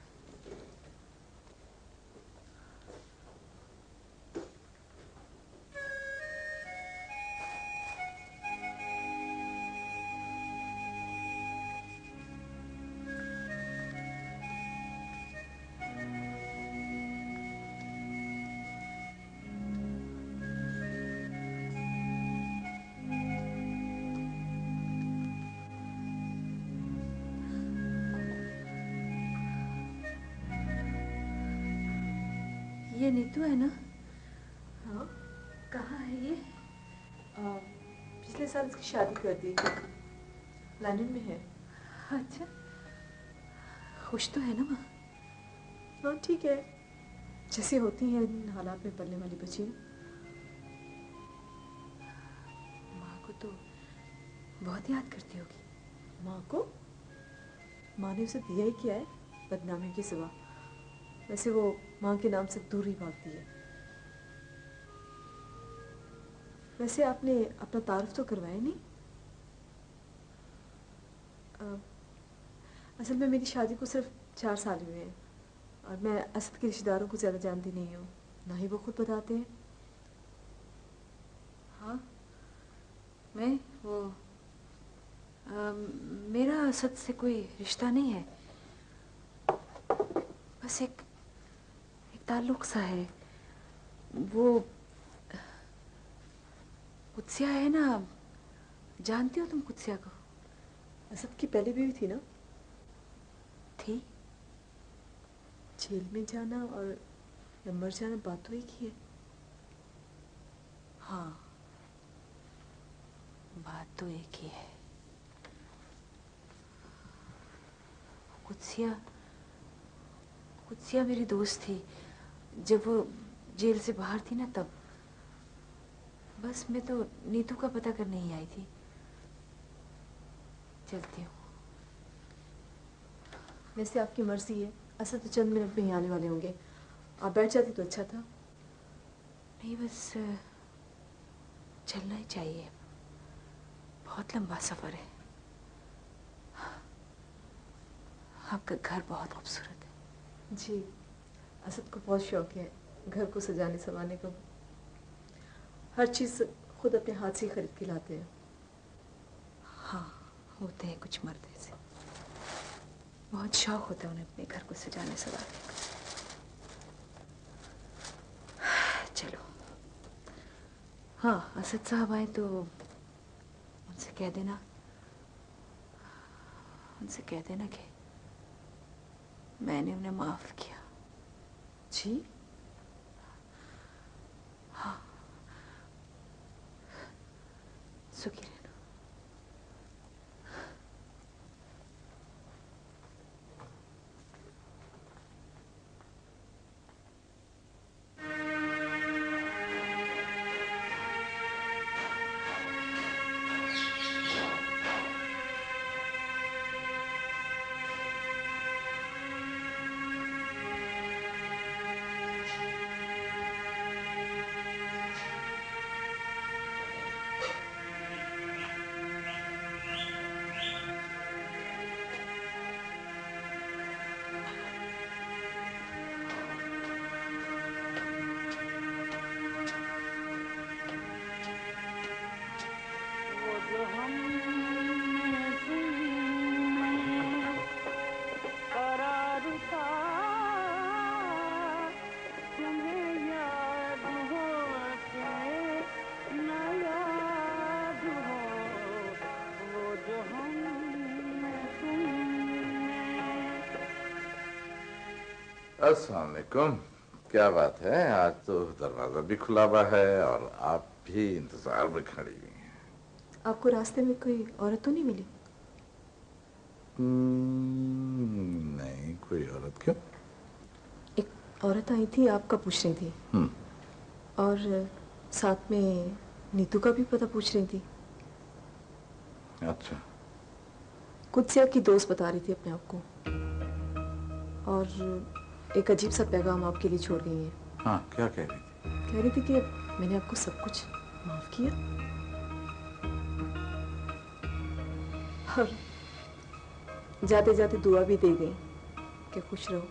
ये नीतू है ना? हाँ। कहाँ है ये? पिछले साल इसकी शादी कर दी, लंदन में है। अच्छा, खुश तो है ना माँ? हाँ ठीक है, जैसी होती हैं इन हालात में पलने वाली बच्ची। माँ को तो बहुत याद करती होगी। माँ को? माँ ने उसे दिया ही क्या है बदनामी के सिवा। वैसे वो माँ के नाम से दूर ही भागती है। वैसे आपने अपना तारुफ तो करवाया नहीं? असल में मेरी शादी को सिर्फ 4 साल हुए हैं और मैं असद के रिश्तेदारों को ज़्यादा जानती नहीं हूँ, ना ही वो खुद बताते हैं। हाँ, मैं वो मेरा असद से कोई रिश्ता नहीं है, बस एक ताल्लुक सा है। वो कुत्सिया है ना, जानती हो तुम कुत्सिया को? असद की पहली बीवी थी ना? थी। जेल में जाना और या मर जाना बात तो एक ही है। हाँ, बात तो एक ही है। कुत्सिया मेरी दोस्त थी जब वो जेल से बाहर थी ना, तब। बस मैं तो नीतू का पता करने ही आई थी। चलती हूँ। वैसे आपकी मर्जी है, असद तो चंद मिनट में ही आने वाले होंगे, आप बैठ जाती तो अच्छा था। नहीं, बस चलना ही चाहिए, बहुत लंबा सफर है। आपका घर बहुत खूबसूरत है। जी, असद को बहुत शौक है घर को सजाने संवारने का। हर चीज़ खुद अपने हाथ से खरीद के लाते हैं। हाँ, होते हैं कुछ मर्द ऐसे, बहुत शौक होता है उन्हें अपने घर को सजाने संवारने का। चलो, हाँ, असद साहब आए तो उनसे कह देना कि मैंने उन्हें माफ किया। जी? हाँ, सुखी रहना। अस्सलाम वालेकुम। क्या बात है, आज तो दरवाजा भी खुला हुआ है और आप भी इंतजार में खड़ी हुई हैं। आपको रास्ते में कोई औरत तो नहीं मिली? नहीं, कोई औरत क्यों? एक औरत आई थी, आपका पूछ रही थी। और साथ में नीतू का भी पता पूछ रही थी। अच्छा। कुत्सिया की दोस्त बता रही थी अपने आप को, और एक अजीब सा पैगाम आपके लिए छोड़ गई है। हाँ, क्या कह रही थी? कह रही थी कि मैंने आपको सब कुछ माफ किया और जाते जाते दुआ भी दे गई कि खुश रहो।